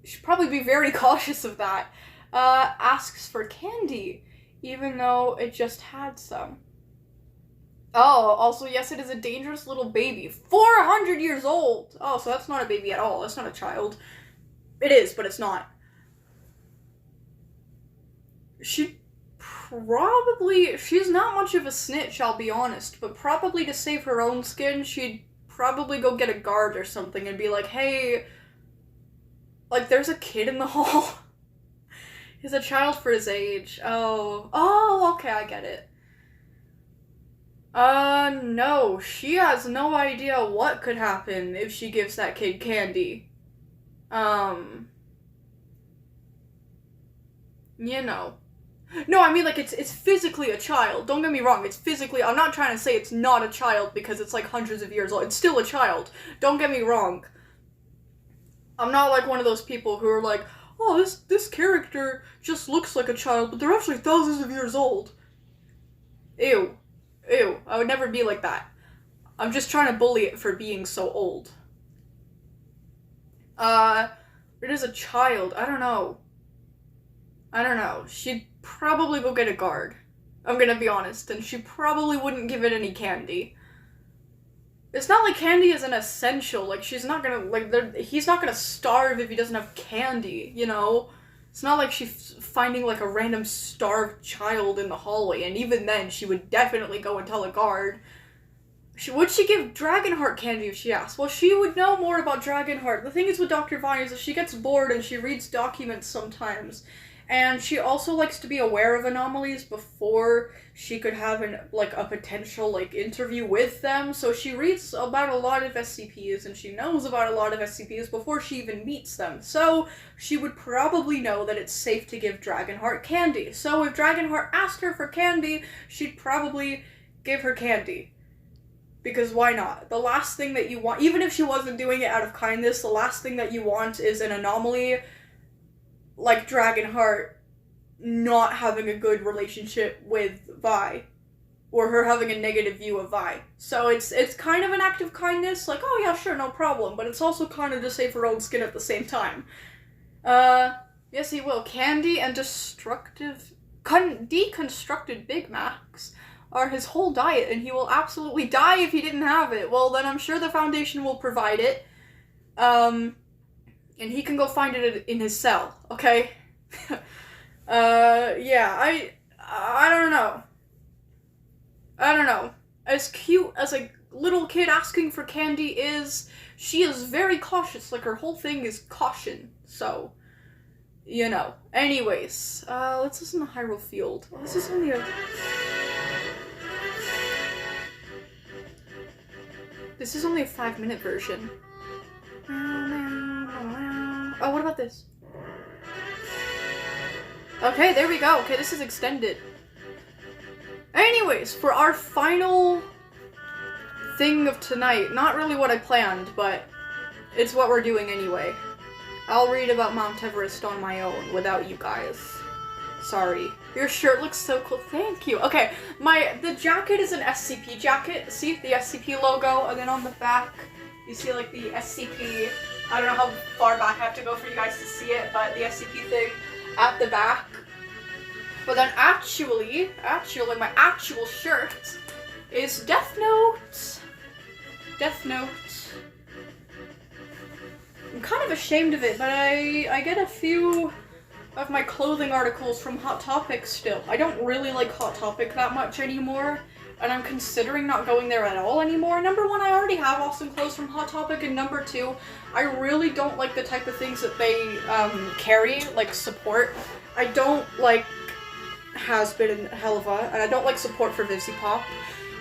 She'd probably be very cautious of that. Asks for candy, even though it just had some. Oh, also, yes, it is a dangerous little baby. 400 years old! Oh, so that's not a baby at all. That's not a child. It is, but it's not. She's not much of a snitch, I'll be honest, but probably to save her own skin, she'd probably go get a guard or something and be like, hey, like, there's a kid in the hall. He's a child for his age. Oh, okay, I get it. No, she has no idea what could happen if she gives that kid candy. You know. No, I mean, like, it's physically a child. Don't get me wrong, it's physically, I'm not trying to say it's not a child because it's, like, hundreds of years old. It's still a child. Don't get me wrong. I'm not, like, one of those people who are like, oh, this character just looks like a child, but they're actually thousands of years old. Ew. Ew. I would never be like that. I'm just trying to bully it for being so old. It is a child. I don't know. She'd probably go get a guard. I'm gonna be honest, and she probably wouldn't give it any candy. It's not like candy is an essential, like, she's not gonna, like, he's not gonna starve if he doesn't have candy, you know? It's not like she's finding, like, a random starved child in the hallway, and even then, she would definitely go and tell a guard. Would she give Dragonheart candy if she asked? Well, she would know more about Dragonheart. The thing is with Dr. Vine is that she gets bored and she reads documents sometimes. And she also likes to be aware of anomalies before she could have a potential, interview with them. So she reads about a lot of SCPs and she knows about a lot of SCPs before she even meets them. So she would probably know that it's safe to give Dragonheart candy. So if Dragonheart asked her for candy, she'd probably give her candy. Because why not? The last thing that you want, even if she wasn't doing it out of kindness, the last thing that you want is an anomaly like Dragonheart not having a good relationship with Vi, or her having a negative view of Vi. So it's kind of an act of kindness, like, oh yeah, sure, no problem, but it's also kind of to save her own skin at the same time. Yes he will. Candy and deconstructed Big Macs are his whole diet, and he will absolutely die if he didn't have it. Well, then I'm sure the Foundation will provide it. And he can go find it in his cell, okay? Yeah, I don't know. I don't know. As cute as a little kid asking for candy is, she is very cautious, like her whole thing is caution, so, you know. Anyways, let's listen to Hyrule Field. Oh, this is only a... This is only a 5-minute version. Oh, what about this? Okay, there we go. Okay, this is extended. Anyways, for our final thing of tonight, not really what I planned, but it's what we're doing anyway. I'll read about Mount Everest on my own without you guys. Sorry. Your shirt looks so cool. Thank you. Okay, the jacket is an SCP jacket. See the SCP logo, and then on the back, you see like the SCP. I don't know how far back I have to go for you guys to see it, but the SCP thing at the back. But then actually, my actual shirt is Death Note. Death Note. I'm kind of ashamed of it, but I get a few of my clothing articles from Hot Topic still. I don't really like Hot Topic that much anymore. and I'm considering not going there at all anymore. Number one, I already have awesome clothes from Hot Topic, and number two, I really don't like the type of things that they carry, like support. I don't like Has-Been and Helva, and I don't like support for Vivzy Pop,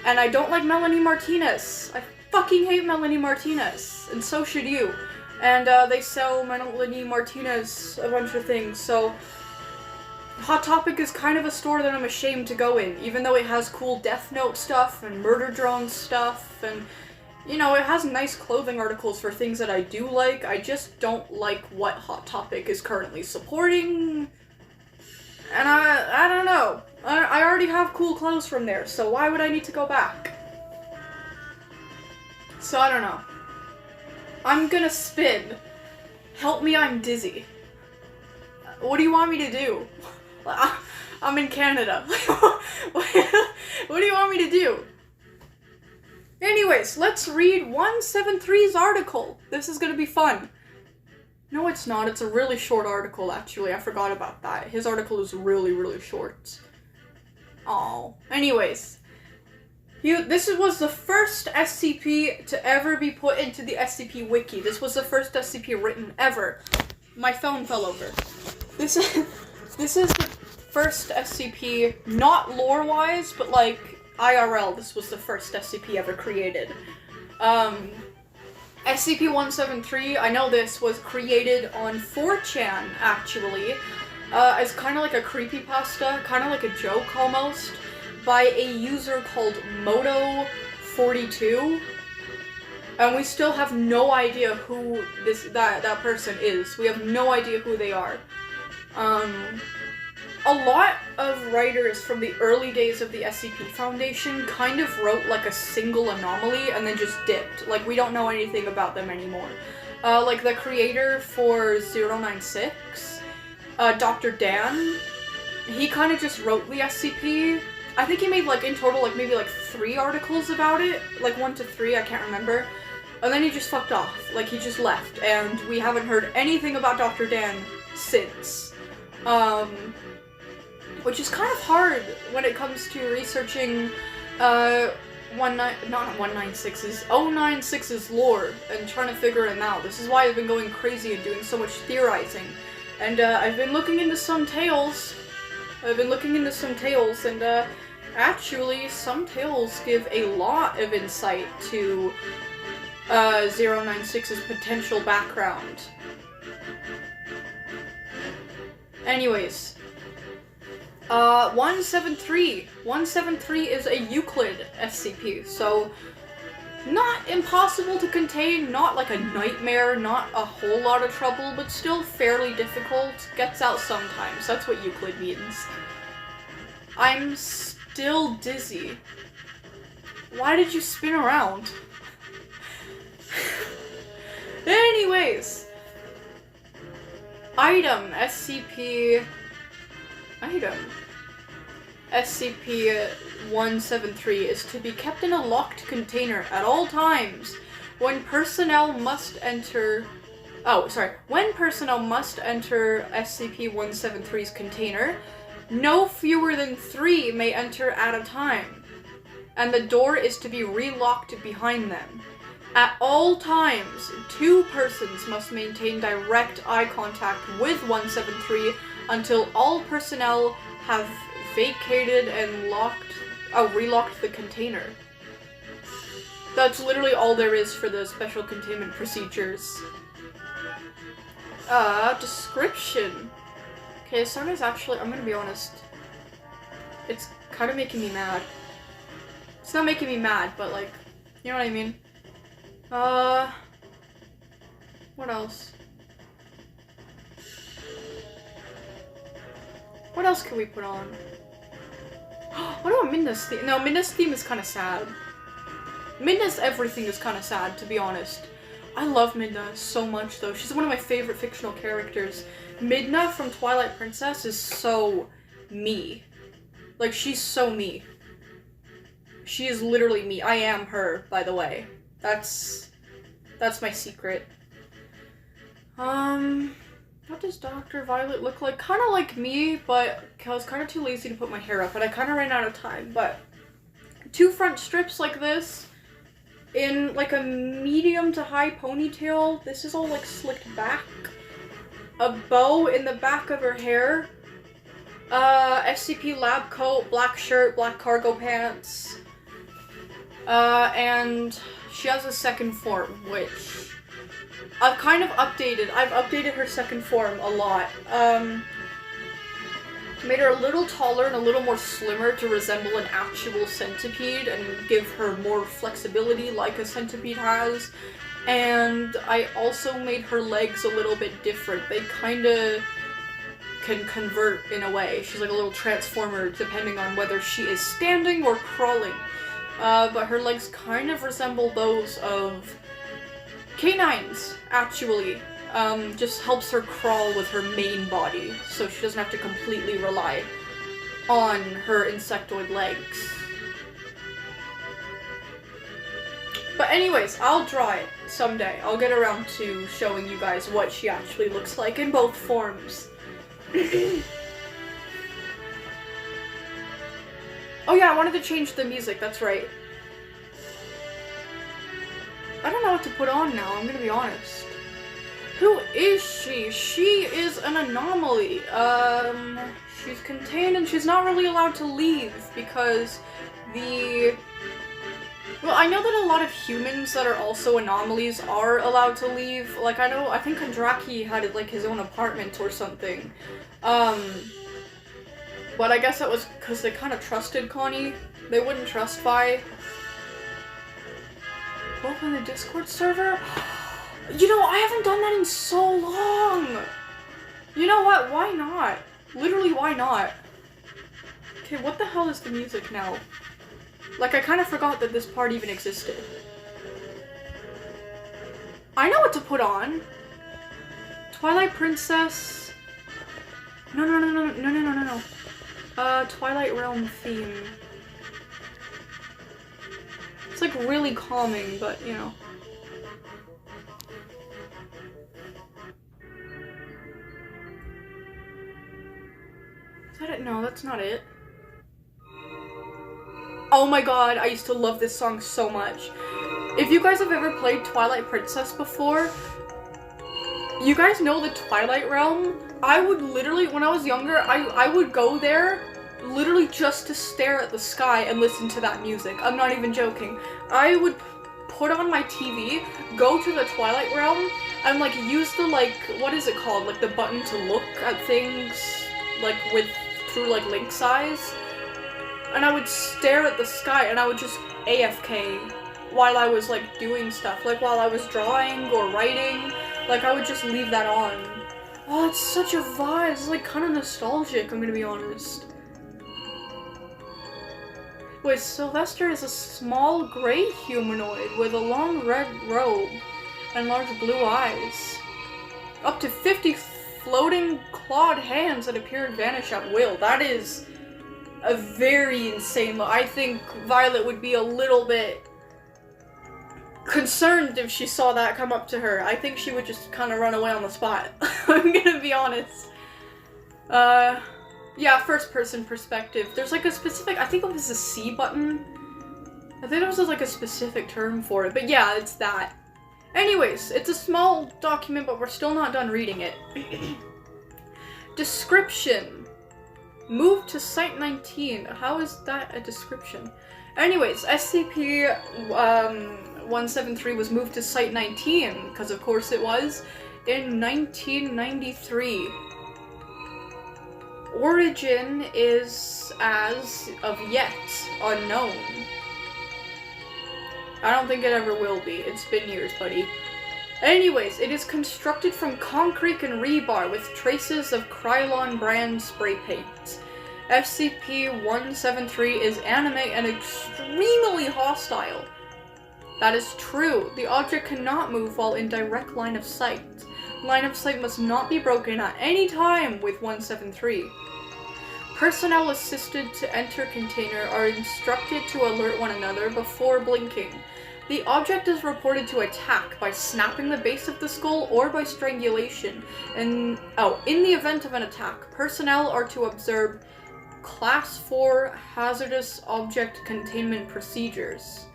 and I don't like Melanie Martinez. I fucking hate Melanie Martinez, and so should you. And they sell Melanie Martinez a bunch of things, so Hot Topic is kind of a store that I'm ashamed to go in, even though it has cool Death Note stuff and Murder Drone stuff, and, you know, it has nice clothing articles for things that I do like. I just don't like what Hot Topic is currently supporting, and I don't know. I already have cool clothes from there, so why would I need to go back? So I don't know. I'm gonna spin. Help me, I'm dizzy. What do you want me to do? I'm in Canada. What do you want me to do? Anyways, let's read 173's article. This is gonna be fun. No, it's not. It's a really short article, actually. I forgot about that. His article is really, really short. Oh. Anyways. This was the first SCP to ever be put into the SCP Wiki. This was the first SCP written ever. My phone fell over. This is the first SCP, not lore-wise, but like IRL. This was the first SCP ever created. SCP-173, I know this, was created on 4chan, actually, as kind of like a creepypasta, kind of like a joke almost, by a user called Moto42, and we still have no idea who that person is. We have no idea who they are. A lot of writers from the early days of the SCP Foundation kind of wrote like a single anomaly and then just dipped. Like, we don't know anything about them anymore. Like the creator for 096, Dr. Dan, he kind of just wrote the SCP. I think he made like in total like maybe like 3 articles about it, like 1 to 3, I can't remember. And then he just fucked off, like he just left, and we haven't heard anything about Dr. Dan since. Which is kind of hard when it comes to researching, not 196's, 096's lore and trying to figure him out. This is why I've been going crazy and doing so much theorizing. And, I've been looking into some tales. And, actually, some tales give a lot of insight to, 096's potential background. Anyways, 173. 173 is a Euclid SCP, so not impossible to contain, not like a nightmare, not a whole lot of trouble, but still fairly difficult. Gets out sometimes, that's what Euclid means. I'm still dizzy. Why did you spin around? Anyways. Item, SCP... SCP-173 is to be kept in a locked container at all times. When personnel must enter... When personnel must enter SCP-173's container, no fewer than 3 may enter at a time, and the door is to be relocked behind them. At all times, 2 persons must maintain direct eye contact with 173 until all personnel have vacated and relocked the container. That's literally all there is for the special containment procedures. Description. Okay, this song is actually, I'm gonna be honest, it's kind of making me mad. It's not making me mad, but like, you know what I mean? What else? What else can we put on? What about Midna's theme? No, Midna's theme is kind of sad. Midna's everything is kind of sad, to be honest. I love Midna so much, though. She's one of my favorite fictional characters. Midna from Twilight Princess is so me. Like, she's so me. She is literally me. I am her, by the way. That's my secret. What does Dr. Violet look like? Kind of like me, but I was kind of too lazy to put my hair up, and I kind of ran out of time, but 2 front strips like this, in like a medium to high ponytail. This is all like slicked back. A bow in the back of her hair. SCP lab coat, black shirt, black cargo pants. And she has a second form, which I've kind of updated. I've updated her second form a lot. Made her a little taller and a little more slimmer to resemble an actual centipede and give her more flexibility like a centipede has. And I also made her legs a little bit different. They kinda can convert in a way. She's like a little transformer depending on whether she is standing or crawling. But her legs kind of resemble those of canines, actually. Just helps her crawl with her main body, so she doesn't have to completely rely on her insectoid legs. But anyways, I'll draw it someday. I'll get around to showing you guys what she actually looks like in both forms. Oh yeah, I wanted to change the music, that's right. I don't know what to put on now, I'm gonna be honest. Who is she? She is an anomaly. She's contained and she's not really allowed to leave because well, I know that a lot of humans that are also anomalies are allowed to leave. Like, I think Kondraki had, like, his own apartment or something. But I guess that was because they kind of trusted Connie. They wouldn't trust Vi. Open the Discord server? You know, I haven't done that in so long! You know what? Why not? Literally, why not? Okay, what the hell is the music now? Like, I kind of forgot that this part even existed. I know what to put on! Twilight Princess... No. Twilight Realm theme. It's like really calming, but, you know. Is that it? No, that's not it. Oh my god, I used to love this song so much. If you guys have ever played Twilight Princess before, you guys know the Twilight Realm. I would literally, when I was younger, I would go there literally just to stare at the sky and listen to that music. I'm not even joking. I would put on my TV, go to the Twilight Realm, and like use the like, what is it called? Like the button to look at things like through like Link's eyes. And I would stare at the sky and I would just AFK while I was like doing stuff. Like while I was drawing or writing, like I would just leave that on. Oh, it's such a vibe. It's like kind of nostalgic, I'm gonna be honest. Wait, Sylvester is a small gray humanoid with a long red robe and large blue eyes. Up to 50 floating clawed hands that appear and vanish at will. That is a very insane look. I think Violet would be a little bit concerned if she saw that come up to her. I think she would just kind of run away on the spot. I'm gonna be honest. Yeah, first person perspective. There's like a specific, I think it was a C button. I think there was like a specific term for it, but yeah, it's that. Anyways, it's a small document, but we're still not done reading it. Description. Move to Site 19. How is that a description? Anyways, SCP-173 was moved to Site 19, because of course it was, in 1993. Origin is, as of yet, unknown. I don't think it ever will be. It's been years, buddy. Anyways, it is constructed from concrete and rebar with traces of Krylon brand spray paint. SCP-173 is animate and extremely hostile. That is true. The object cannot move while in direct line of sight. Line of sight must not be broken at any time with 173. Personnel assisted to enter container are instructed to alert one another before blinking. The object is reported to attack by snapping the base of the skull or by strangulation. In the event of an attack, personnel are to observe Class 4 hazardous object containment procedures.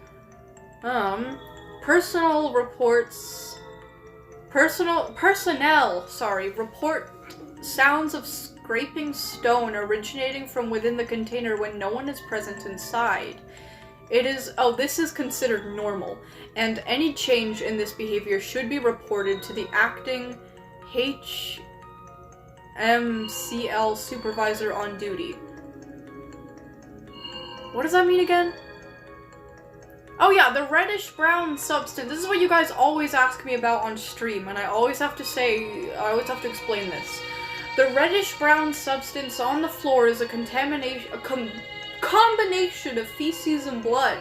Personnel report sounds of scraping stone originating from within the container when no one is present inside. This is considered normal, and any change in this behavior should be reported to the acting HMCL supervisor on duty. What does that mean again? Oh yeah, the reddish-brown substance. This is what you guys always ask me about on stream, and I always have to explain this. The reddish-brown substance on the floor is a combination of feces and blood.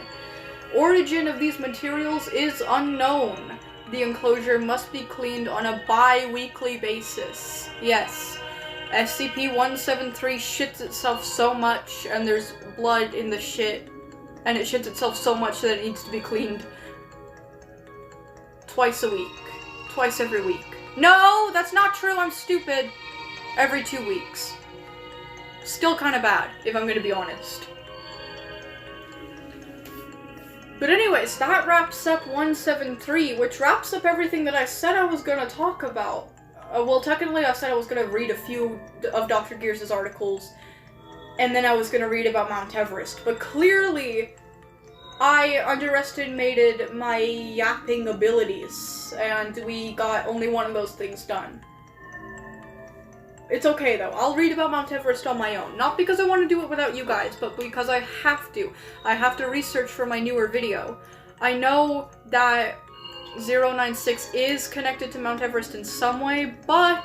Origin of these materials is unknown. The enclosure must be cleaned on a bi-weekly basis. Yes. SCP-173 shits itself so much, and there's blood in the shit, and it shits itself so much that it needs to be cleaned twice a week. Twice every week. No, that's not true, I'm stupid. Every 2 weeks. Still kind of bad, if I'm gonna be honest. But anyways, that wraps up 173, which wraps up everything that I said I was gonna talk about. Well, technically I said I was gonna read a few of Dr. Gears' articles, and then I was gonna read about Mount Everest, but clearly I underestimated my yapping abilities, and we got only one of those things done. It's okay though, I'll read about Mount Everest on my own. Not because I want to do it without you guys, but because I have to. I have to research for my newer video. I know that 096 is connected to Mount Everest in some way, but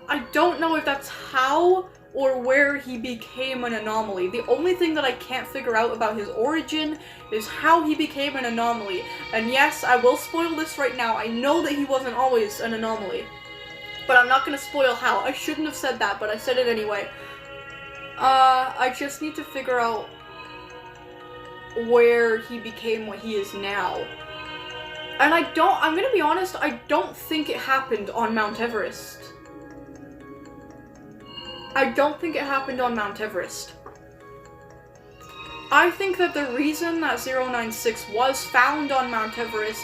I don't know if that's how or where he became an anomaly. The only thing that I can't figure out about his origin is how he became an anomaly. And yes, I will spoil this right now. I know that he wasn't always an anomaly, but I'm not gonna spoil how. I shouldn't have said that, but I said it anyway. I just need to figure out where he became what he is now. And I'm gonna be honest, I don't think it happened on Mount Everest. I don't think it happened on Mount Everest. I think that the reason that 096 was found on Mount Everest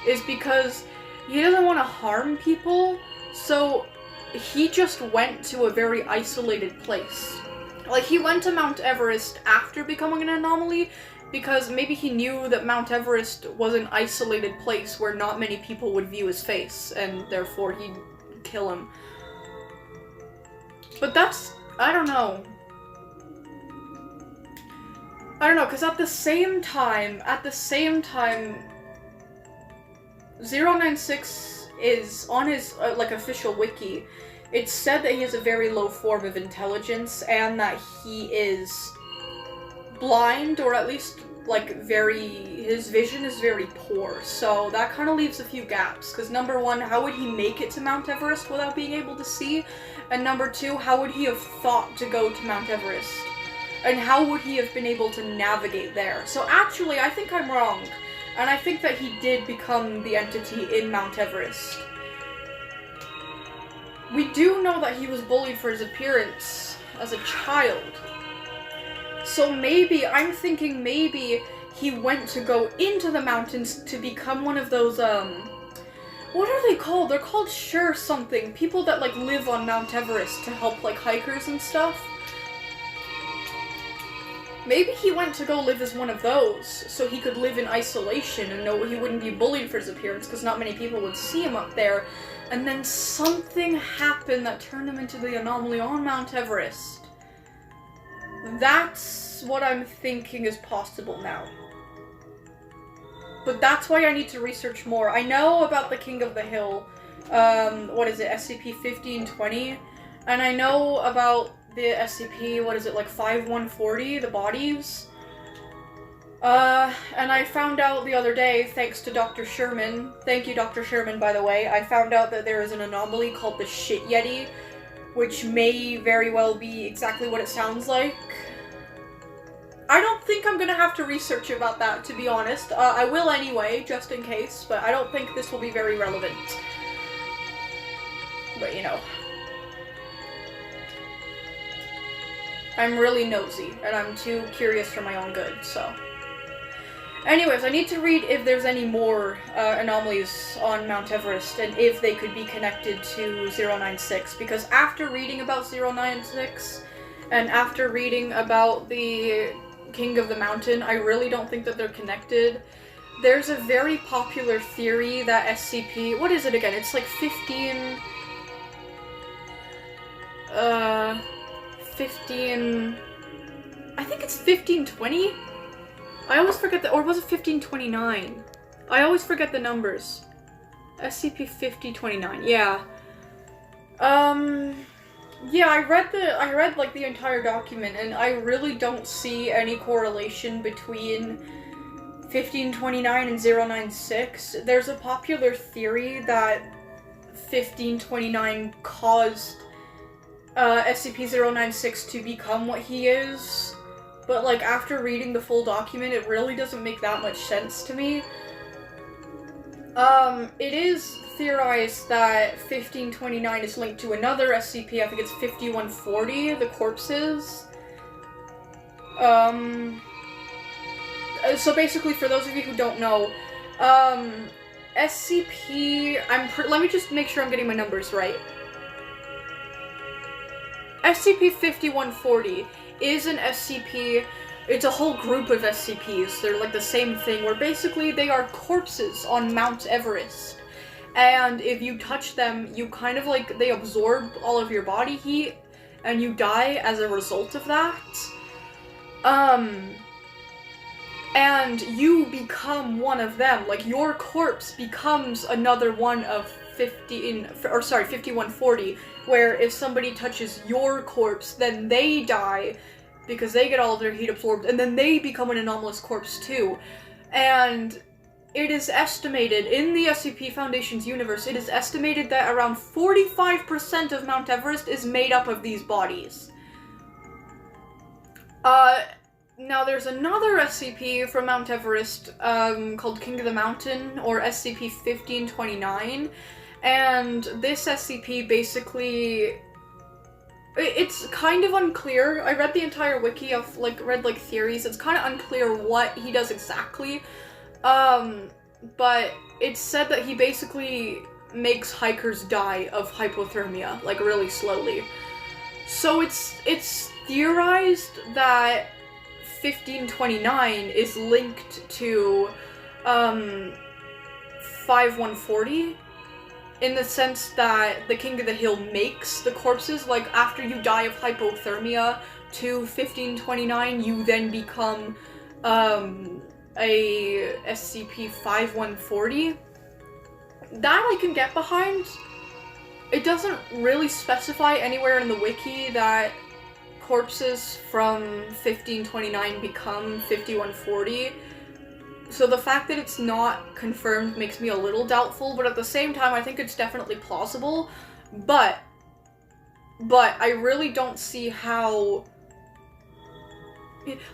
is because he doesn't want to harm people, so he just went to a very isolated place. Like, he went to Mount Everest after becoming an anomaly, because maybe he knew that Mount Everest was an isolated place where not many people would view his face, and therefore he'd kill him. But that's, I don't know, because at the same time, 096 is on his, official wiki, it's said that he has a very low form of intelligence, and that he is blind, or at least, his vision is very poor, so that kind of leaves a few gaps, because number one, how would he make it to Mount Everest without being able to see? And number two, how would he have thought to go to Mount Everest? And how would he have been able to navigate there? So actually, I think I'm wrong, and I think that he did become the entity in Mount Everest. We do know that he was bullied for his appearance as a child. So maybe, I'm thinking maybe he went to go into the mountains to become one of those, what are they called? They're called sure something. People that, live on Mount Everest to help, hikers and stuff. Maybe he went to go live as one of those, so he could live in isolation and know he wouldn't be bullied for his appearance, because not many people would see him up there. And then something happened that turned him into the anomaly on Mount Everest. That's what I'm thinking is possible now. But that's why I need to research more. I know about the King of the Hill, SCP-1520, and I know about the SCP, 5140, the bodies. And I found out the other day, thanks to Dr. Sherman, thank you Dr. Sherman by the way, I found out that there is an anomaly called the Shit Yeti, which may very well be exactly what it sounds like. I don't think I'm gonna have to research about that, to be honest. I will anyway, just in case, but I don't think this will be very relevant. But, you know. I'm really nosy, and I'm too curious for my own good, so. Anyways, I need to read if there's any more anomalies on Mount Everest, and if they could be connected to 096, because after reading about 096, and after reading about the King of the Mountain, I really don't think that they're connected. There's a very popular theory that SCP... What is it again? It's like 15... I think it's 1520? I always forget or was it 1529? I always forget the numbers. SCP-5029, yeah. Yeah, I read like the entire document, and I really don't see any correlation between 1529 and 096. There's a popular theory that 1529 caused SCP-096 to become what he is, but like after reading the full document, it really doesn't make that much sense to me. It is theorized that 1529 is linked to another SCP, I think it's 5140, the corpses. So basically, for those of you who don't know, SCP, let me just make sure I'm getting my numbers right. SCP-5140 is an SCP, it's a whole group of SCPs, they're like the same thing, where basically they are corpses on Mount Everest. And if you touch them, you kind of like, they absorb all of your body heat, and you die as a result of that. And you become one of them, like your corpse becomes another one of 5140, where if somebody touches your corpse, then they die, because they get all of their heat absorbed, and then they become an anomalous corpse too. And it is estimated, in the SCP Foundation's universe, it is estimated that around 45% of Mount Everest is made up of these bodies. Now there's another SCP from Mount Everest, called King of the Mountain, or SCP-1529, and this SCP basically... It's kind of unclear. I read the entire wiki, I've read theories. It's kind of unclear what he does exactly. But it's said that he basically makes hikers die of hypothermia, like really slowly. So it's theorized that 1529 is linked to 5140. In the sense that the King of the Hill makes the corpses, like, after you die of hypothermia to 1529, you then become, a SCP-5140. That I can get behind. It doesn't really specify anywhere in the wiki that corpses from 1529 become 5140. So the fact that it's not confirmed makes me a little doubtful, but at the same time, I think it's definitely plausible. But I really don't see how...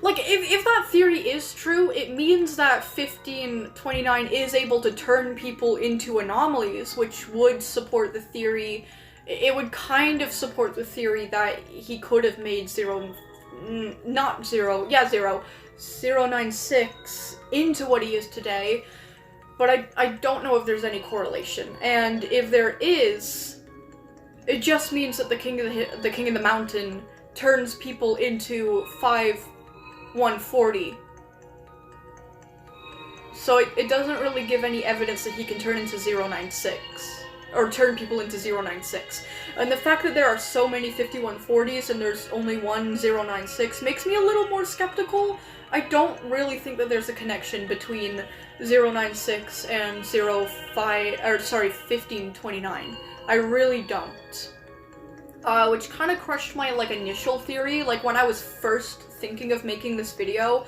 Like, if that theory is true, it means that 1529 is able to turn people into anomalies, which would support the theory... It would kind of support the theory that he could have made 096 into what he is today, but I don't know if there's any correlation. And if there is, it just means that the King of the Mountain turns people into 5140. So it doesn't really give any evidence that he can turn into 096. Or turn people into 096. And the fact that there are so many 5140s and there's only one 096 makes me a little more skeptical. I don't really think that there's a connection between 096 and 1529. I really don't. Which kind of crushed my, initial theory. Like, when I was first thinking of making this video,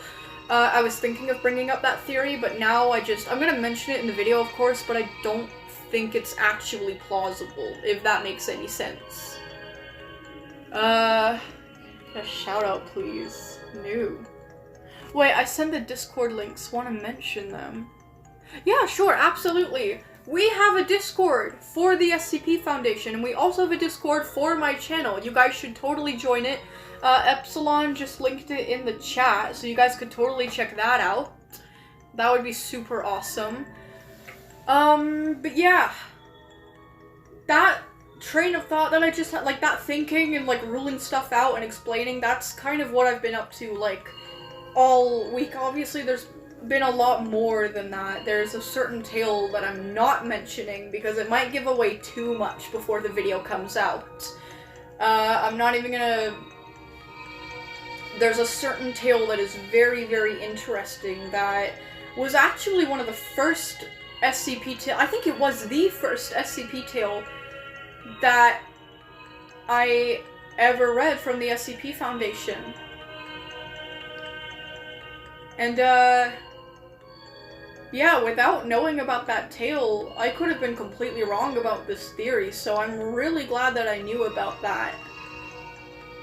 I was thinking of bringing up that theory, but now I'm gonna mention it in the video, of course, but I don't think it's actually plausible, if that makes any sense. A shout out, please. No. Wait, I sent the Discord links. Want to mention them? Yeah, sure, absolutely. We have a Discord for the SCP Foundation, and we also have a Discord for my channel. You guys should totally join it. Epsilon just linked it in the chat, so you guys could totally check that out. That would be super awesome. But yeah. That train of thought that I just had, like, that thinking and, like, ruling stuff out and explaining, that's kind of what I've been up to, like, all week. Obviously, there's been a lot more than that. There's a certain tale that I'm not mentioning because it might give away too much before the video comes out. I'm not even gonna... There's a certain tale that is very, very interesting that was actually one of the first SCP tale. I think it was the first SCP tale that I ever read from the SCP Foundation. And, yeah, without knowing about that tale, I could have been completely wrong about this theory, so I'm really glad that I knew about that.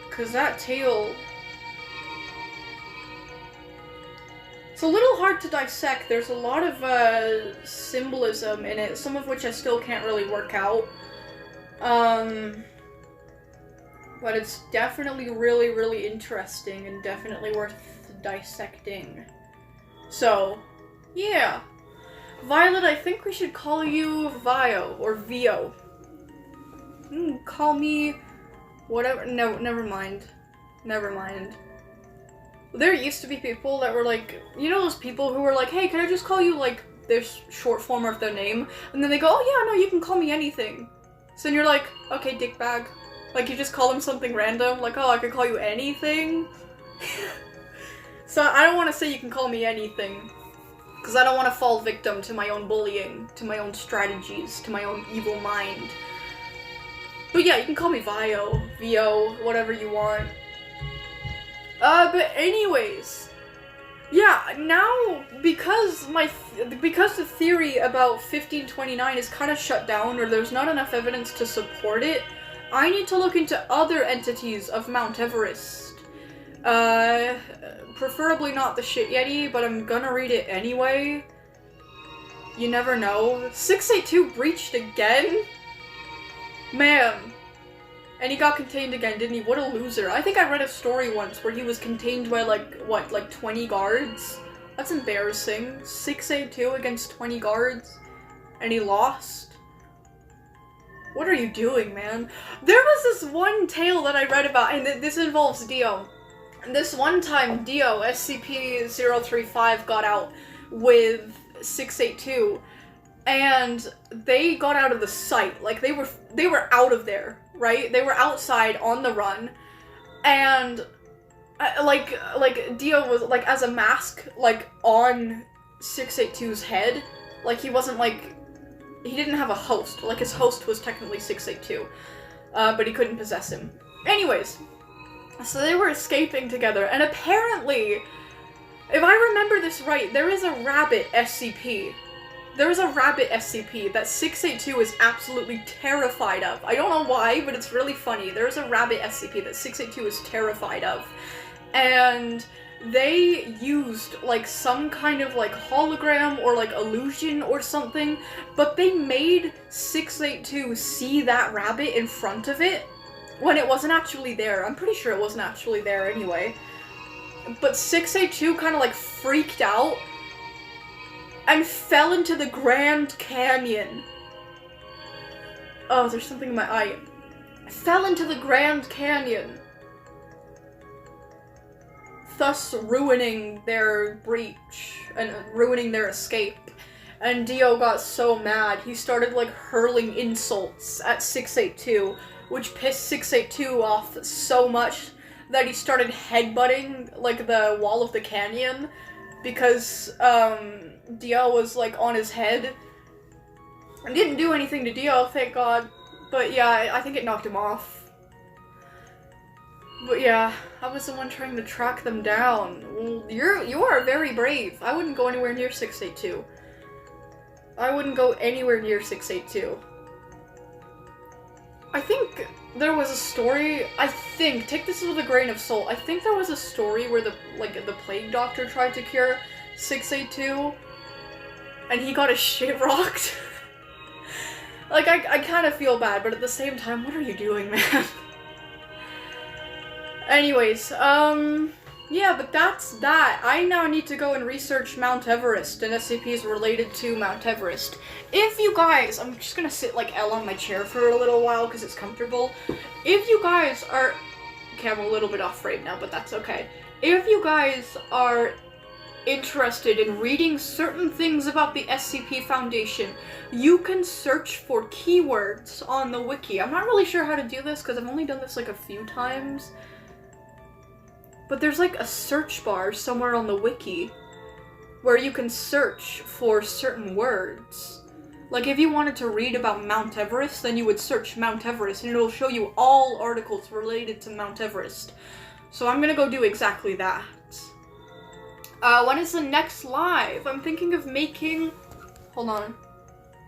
'Cause that tale... It's a little hard to dissect. There's a lot of, symbolism in it, some of which I still can't really work out. But it's definitely really, really interesting and definitely worth dissecting. So, yeah. Violet, I think we should call you Vio, or Vio. Call me whatever. No, never mind. Never mind. There used to be people that were like, you know those people who were like, hey, can I just call you, like, their short form of their name? And then they go, oh yeah, no, you can call me anything. So then you're like, okay, dickbag. Like, you just call them something random, like, oh, I could call you anything? So I don't want to say you can call me anything, because I don't want to fall victim to my own bullying, to my own strategies, to my own evil mind. But yeah, you can call me Vio, whatever you want. But anyways, yeah, now, because the theory about 1529 is kind of shut down, or there's not enough evidence to support it, I need to look into other entities of Mount Everest. Preferably not the Shit Yeti, but I'm gonna read it anyway. You never know. 682 breached again? Man. And he got contained again, didn't he? What a loser. I think I read a story once where he was contained by, like, what, like 20 guards? That's embarrassing. 682 against 20 guards, and he lost? What are you doing, man? There was this one tale that I read about, and this involves Dio. This one time, Dio, SCP-035, got out with 682, and they got out of the site. Like, they were out of there, right? They were outside on the run, and like Dio was, like, as a mask, like, on 682's head. Like, he wasn't, like, he didn't have a host. Like, his host was technically 682, but he couldn't possess him. Anyways, so they were escaping together, and apparently, if I remember this right, there is a rabbit SCP. There is a rabbit SCP that 682 is absolutely terrified of. I don't know why, but it's really funny. There's a rabbit SCP that 682 is terrified of. And they used, like, some kind of, like, hologram or, like, illusion or something, but they made 682 see that rabbit in front of it when it wasn't actually there. I'm pretty sure it wasn't actually there anyway. But 682 kind of, like, freaked out and fell into the Grand Canyon. Oh, there's something in my eye. Fell into the Grand Canyon, thus ruining their breach and ruining their escape. And Dio got so mad, he started, like, hurling insults at 682, which pissed 682 off so much that he started headbutting, like, the wall of the canyon, because, Dio was, like, on his head. It didn't do anything to Dio, thank God, but yeah, I think it knocked him off. But yeah, I was the one trying to track them down. Well, you are very brave. I wouldn't go anywhere near 682. I wouldn't go anywhere near 682. I think there was a story, take this with a grain of salt, I think there was a story where the plague doctor tried to cure 682, and he got his shit rocked. Like, I kind of feel bad, but at the same time, what are you doing, man? Anyways, yeah, but that's that. I now need to go and research Mount Everest and SCPs related to Mount Everest. If you guys, I'm just gonna sit like L on my chair for a little while because it's comfortable. If you guys are, okay, I'm a little bit off frame now, but that's okay. If you guys are interested in reading certain things about the SCP Foundation, you can search for keywords on the wiki. I'm not really sure how to do this because I've only done this like a few times. But there's like a search bar somewhere on the wiki where you can search for certain words. Like if you wanted to read about Mount Everest, then you would search Mount Everest and it'll show you all articles related to Mount Everest. So I'm gonna go do exactly that. When is the next live? I'm thinking of making, hold on,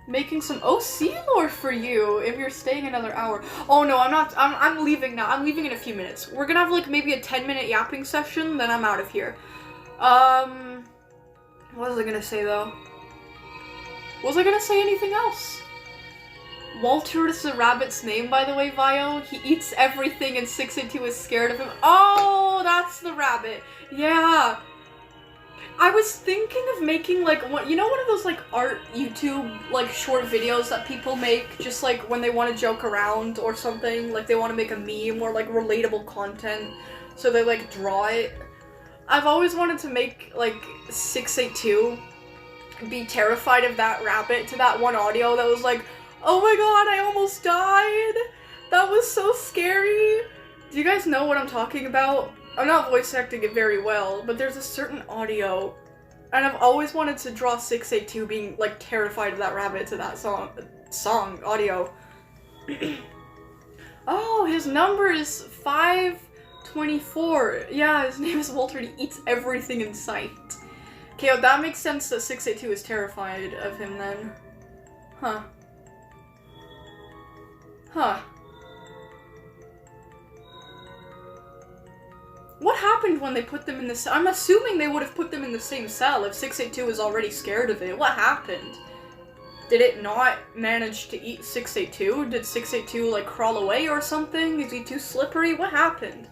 making some OC lore for you if you're staying another hour. Oh no, I'm not, I'm leaving now. I'm leaving in a few minutes. We're gonna have like maybe a 10-minute yapping session, then I'm out of here. What was I gonna say though? Was I gonna say anything else? Walter is the rabbit's name, by the way, Vio. He eats everything and 682 is scared of him. Oh, that's the rabbit. Yeah. I was thinking of making like one, you know, one of those like art YouTube like short videos that people make just like when they want to joke around or something, like they want to make a meme or like relatable content, so they like draw it. I've always wanted to make like 682 be terrified of that rabbit to that one audio that was like, oh my god, I almost died. That was so scary. Do you guys know what I'm talking about? I'm not voice acting it very well, but there's a certain audio, and I've always wanted to draw 682 being, like, terrified of that rabbit to that song audio. Oh, his number is 524. Yeah, his name is Walter, and he eats everything in sight. Okay, well, that makes sense that 682 is terrified of him then. Huh. Huh. What happened when they put them in the cell? I'm assuming they would have put them in the same cell if 682 was already scared of it. What happened? Did it not manage to eat 682? Did 682, like, crawl away or something? Is he too slippery? What happened?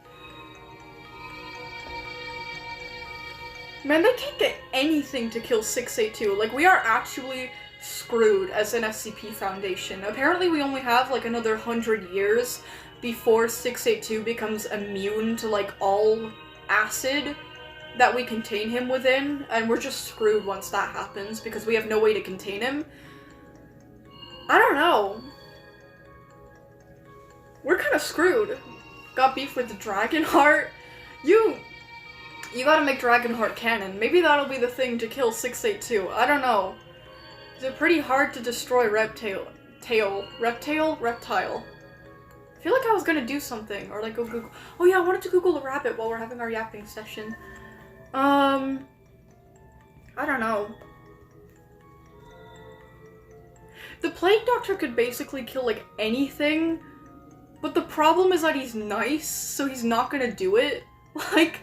Man, they can't get anything to kill 682. Like, we are actually screwed as an SCP Foundation. Apparently we only have, like, another 100 years before 682 becomes immune to, like, all acid that we contain him within, and we're just screwed once that happens, because we have no way to contain him. I don't know. We're kind of screwed. Got beef with the Dragonheart. You gotta make Dragonheart canon. Maybe that'll be the thing to kill 682. I don't know. It's pretty hard to destroy Reptile. I feel like I was gonna do something, or like go Google. Oh yeah, I wanted to Google a rabbit while we're having our yapping session. I don't know. The Plague Doctor could basically kill like anything, but the problem is that he's nice, so he's not gonna do it. Like,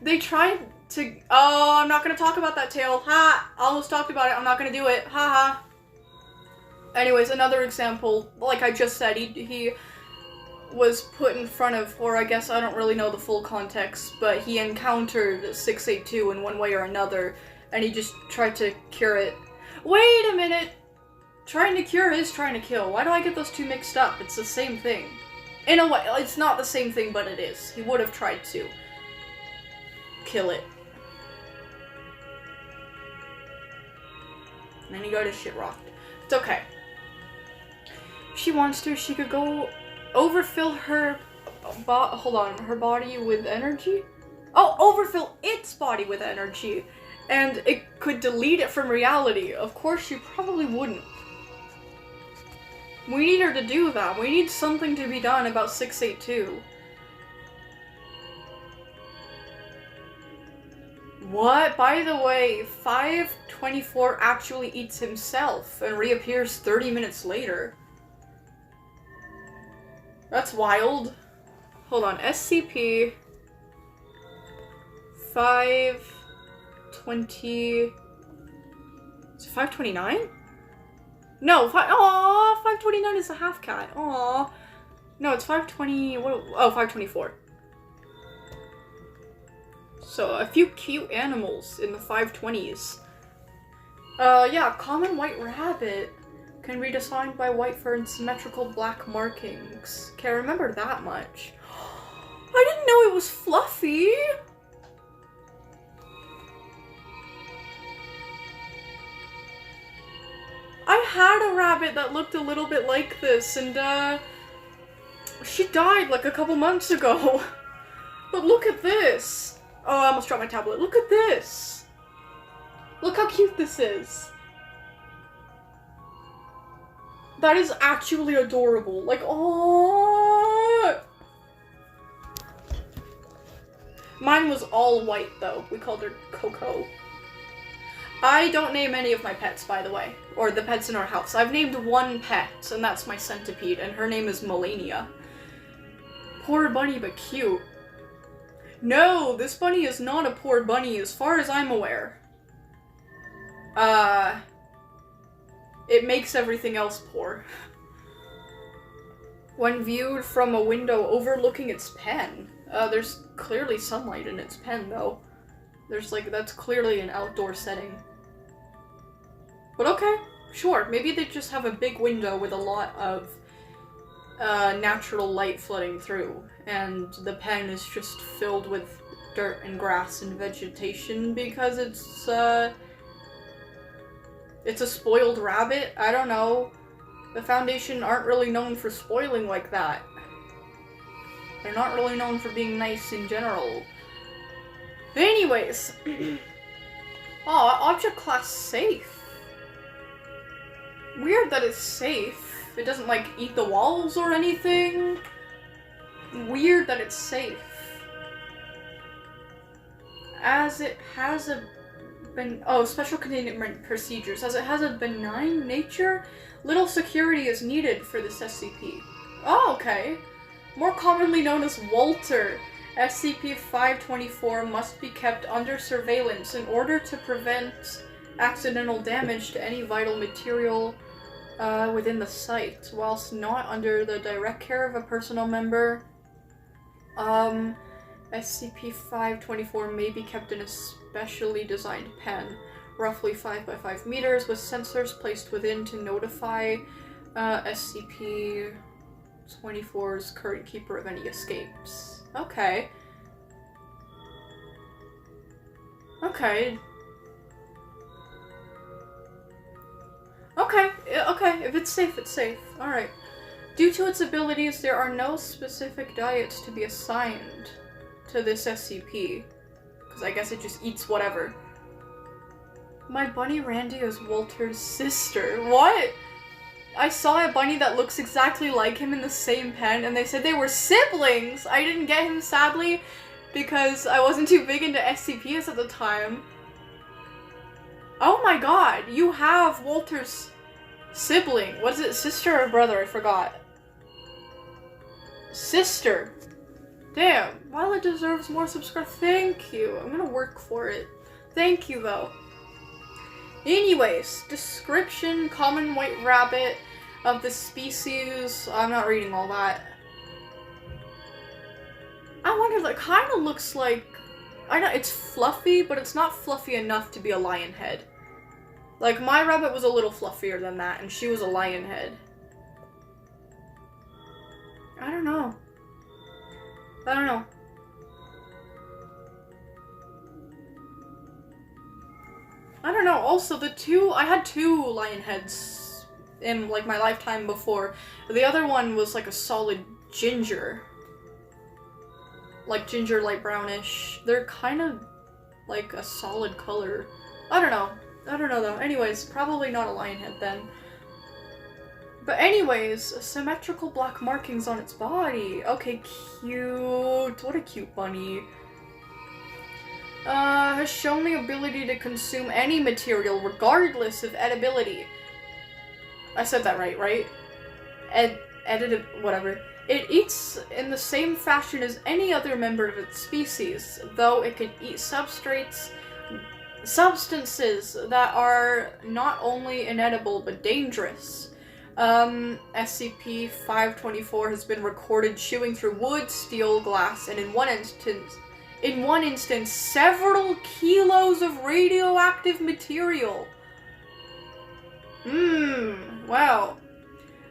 they tried to. Oh, I'm not gonna talk about that tale. Ha! I almost talked about it. I'm not gonna do it. Ha ha. Anyways, another example. Like I just said, he was put in front of, or I guess I don't really know the full context, but he encountered 682 in one way or another, and he just tried to cure it. Wait a minute! Trying to cure is trying to kill. Why do I get those two mixed up? It's the same thing. In a way, it's not the same thing, but it is. He would have tried to kill it. And then he got his shit rocked. It's okay. If she wants to, she could go overfill her her body with energy? Oh, overfill its body with energy. And it could delete it from reality. Of course, she probably wouldn't. We need her to do that. We need something to be done about 682. What? By the way, 524 actually eats himself and reappears 30 minutes later. That's wild. Hold on, SCP 520... Is it 529? No, 529 is a half cat. Aww. No, it's 520... What? Oh, 524. So a few cute animals in the 520s. Yeah, common white rabbit can be defined by white fur and symmetrical black markings. Okay, I remember that much. I didn't know it was fluffy! I had a rabbit that looked a little bit like this, and she died like a couple months ago. But look at this! Oh, I almost dropped my tablet. Look at this! Look how cute this is. That is actually adorable. Like, oh. Mine was all white, though. We called her Coco. I don't name any of my pets, by the way. Or the pets in our house. I've named one pet, and that's my centipede, and her name is Melania. Poor bunny, but cute. No, this bunny is not a poor bunny, as far as I'm aware. It makes everything else poor. When viewed from a window overlooking its pen, there's clearly sunlight in its pen, though. That's clearly an outdoor setting. But okay, sure, maybe they just have a big window with a lot of, natural light flooding through, and the pen is just filled with dirt and grass and vegetation because it's a spoiled rabbit? I don't know. The Foundation aren't really known for spoiling like that. They're not really known for being nice in general. But anyways. Oh, object class safe. Weird that it's safe. It doesn't, like, eat the walls or anything. Weird that it's safe. As it has special containment procedures. As it has a benign nature, little security is needed for this SCP. Oh, okay. More commonly known as Walter, SCP-524 must be kept under surveillance in order to prevent accidental damage to any vital material within the site, whilst not under the direct care of a personal member. SCP-524 may be kept in a specially designed pen, roughly 5 by 5 meters, with sensors placed within to notify SCP-24's current keeper of any escapes. Okay. Okay. Okay, if it's safe, it's safe. Alright. Due to its abilities, there are no specific diets to be assigned to this SCP. Because I guess it just eats whatever. My bunny Randy is Walter's sister. What? I saw a bunny that looks exactly like him in the same pen, and they said they were siblings! I didn't get him, sadly, because I wasn't too big into SCPs at the time. Oh my god, you have Walter's sibling. What is it, sister or brother? I forgot. Sister. Damn, Violet deserves more subscribe. Thank you. I'm gonna work for it. Thank you, though. Anyways, description, common white rabbit of the species. I'm not reading all that. I wonder, that kind of looks like... I know, it's fluffy, but it's not fluffy enough to be a lion head. Like, my rabbit was a little fluffier than that, and she was a lion head. I don't know. I don't know. I don't know, also I had two lion heads in, like, my lifetime before. The other one was, like, a solid ginger. Like, ginger, light brownish. They're kind of, like, a solid color. I don't know. I don't know, though. Anyways, probably not a lion head, then. But anyways, symmetrical black markings on its body. Okay, cute. What a cute bunny. Has shown the ability to consume any material regardless of edibility. I said that right? Edited, whatever. It eats in the same fashion as any other member of its species, though it could eat substances that are not only inedible but dangerous. SCP-524 has been recorded chewing through wood, steel, glass, and in one in one instance, several kilos of radioactive material. Wow.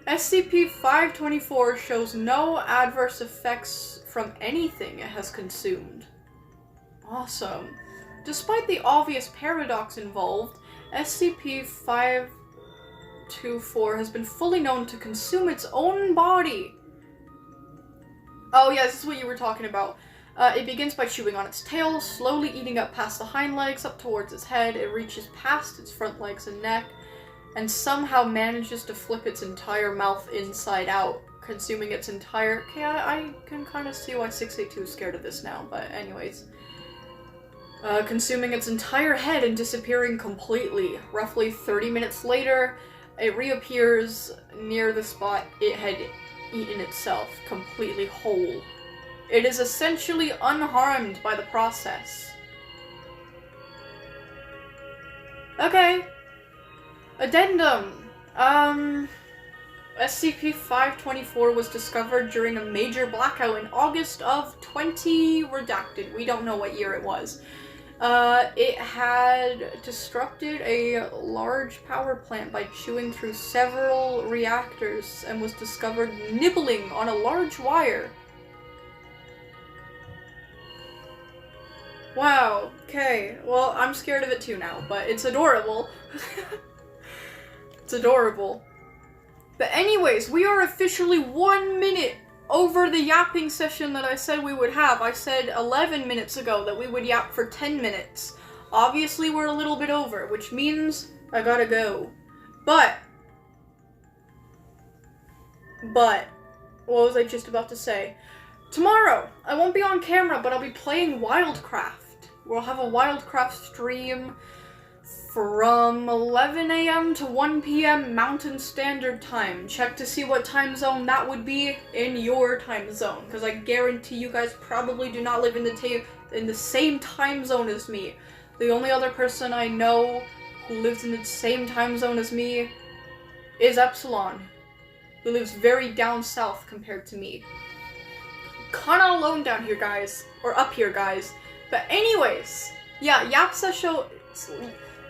SCP-524 shows no adverse effects from anything it has consumed. Awesome. Despite the obvious paradox involved, SCP-524 has been fully known to consume its own body. Oh yeah, this is what you were talking about. It begins by chewing on its tail, slowly eating up past the hind legs, up towards its head. It reaches past its front legs and neck, and somehow manages to flip its entire mouth inside out, consuming its entire... Okay, I can kind of see why 682 is scared of this now, but anyways. Consuming its entire head and disappearing completely. Roughly 30 minutes later, it reappears near the spot it had eaten itself, completely whole. It is essentially unharmed by the process. Okay. Addendum. SCP-524 was discovered during a major blackout in August of 20... redacted. We don't know what year it was. It had disrupted a large power plant by chewing through several reactors and was discovered nibbling on a large wire. Wow, okay. Well, I'm scared of it too now, but it's adorable. It's adorable. But anyways, we are officially 1 minute over the yapping session that I said we would have. I said 11 minutes ago that we would yap for 10 minutes. Obviously, we're a little bit over, which means I gotta go. But, what was I just about to say? Tomorrow, I won't be on camera, but I'll be playing Wildcraft. We'll have a Wildcraft stream from 11 a.m. to 1 p.m. Mountain Standard Time. Check to see what time zone that would be in your time zone, because I guarantee you guys probably do not live in the same time zone as me. The only other person I know who lives in the same time zone as me is Epsilon, who lives very down south compared to me. Kinda alone down here, guys. Or up here, guys. But anyways, yeah, Yap Session...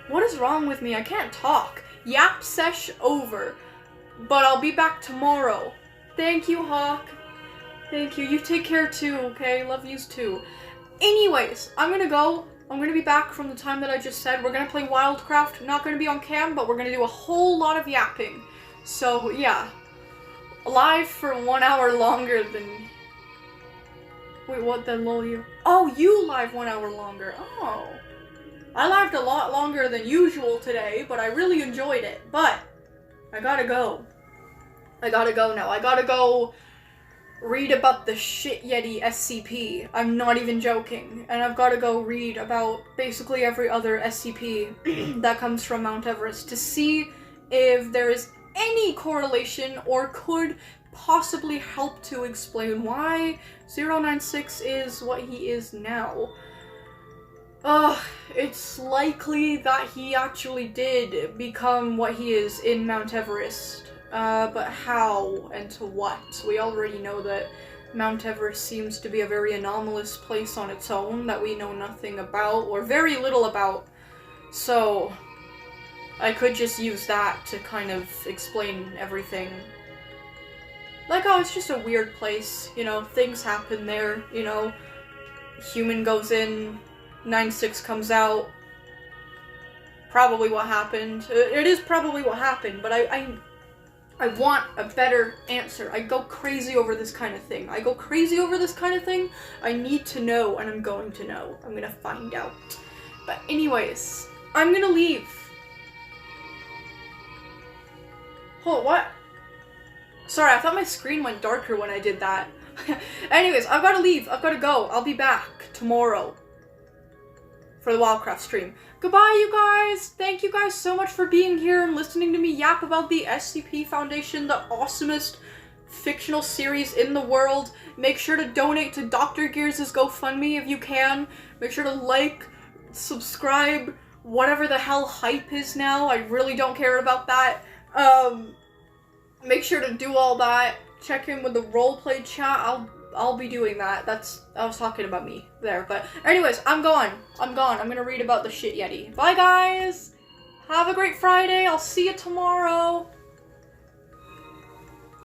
What is wrong with me? I can't talk. Yap Sesh over. But I'll be back tomorrow. Thank you, Hawk. Thank you. You take care too, okay? Love yous too. Anyways, I'm gonna go. I'm gonna be back from the time that I just said. We're gonna play Wildcraft. Not gonna be on cam, but we're gonna do a whole lot of yapping. So, yeah. Live for 1 hour longer than... Wait, what the lol you? Oh, you live 1 hour longer. Oh. I lived a lot longer than usual today, but I really enjoyed it. But, I gotta go. I gotta go now. I gotta go read about the shit Yeti SCP. I'm not even joking. And I've gotta go read about basically every other SCP that comes from Mount Everest to see if there is any correlation or could possibly help to explain why 096 is what he is now. It's likely that he actually did become what he is in Mount Everest. But how and to what? We already know that Mount Everest seems to be a very anomalous place on its own that we know nothing about, or very little about. So, I could just use that to kind of explain everything. Like, oh, it's just a weird place, you know, things happen there, you know. Human goes in, 96 comes out. Probably what happened. It is probably what happened, but I want a better answer. I go crazy over this kind of thing. I need to know, and I'm going to know. I'm gonna find out. But anyways, I'm gonna leave. Hold, what? Sorry, I thought my screen went darker when I did that. Anyways, I've gotta leave. I've gotta go. I'll be back tomorrow for the Wildcraft stream. Goodbye, you guys! Thank you guys so much for being here and listening to me yap about the SCP Foundation, the awesomest fictional series in the world. Make sure to donate to Dr. Gears' GoFundMe if you can. Make sure to like, subscribe, whatever the hell hype is now. I really don't care about that. Make sure to do all that. Check in with the roleplay chat. I'll I'll be doing that. I was talking about me there. But anyways, I'm gone. I'm gonna read about the shit Yeti. Bye, guys. Have a great Friday. I'll see you tomorrow.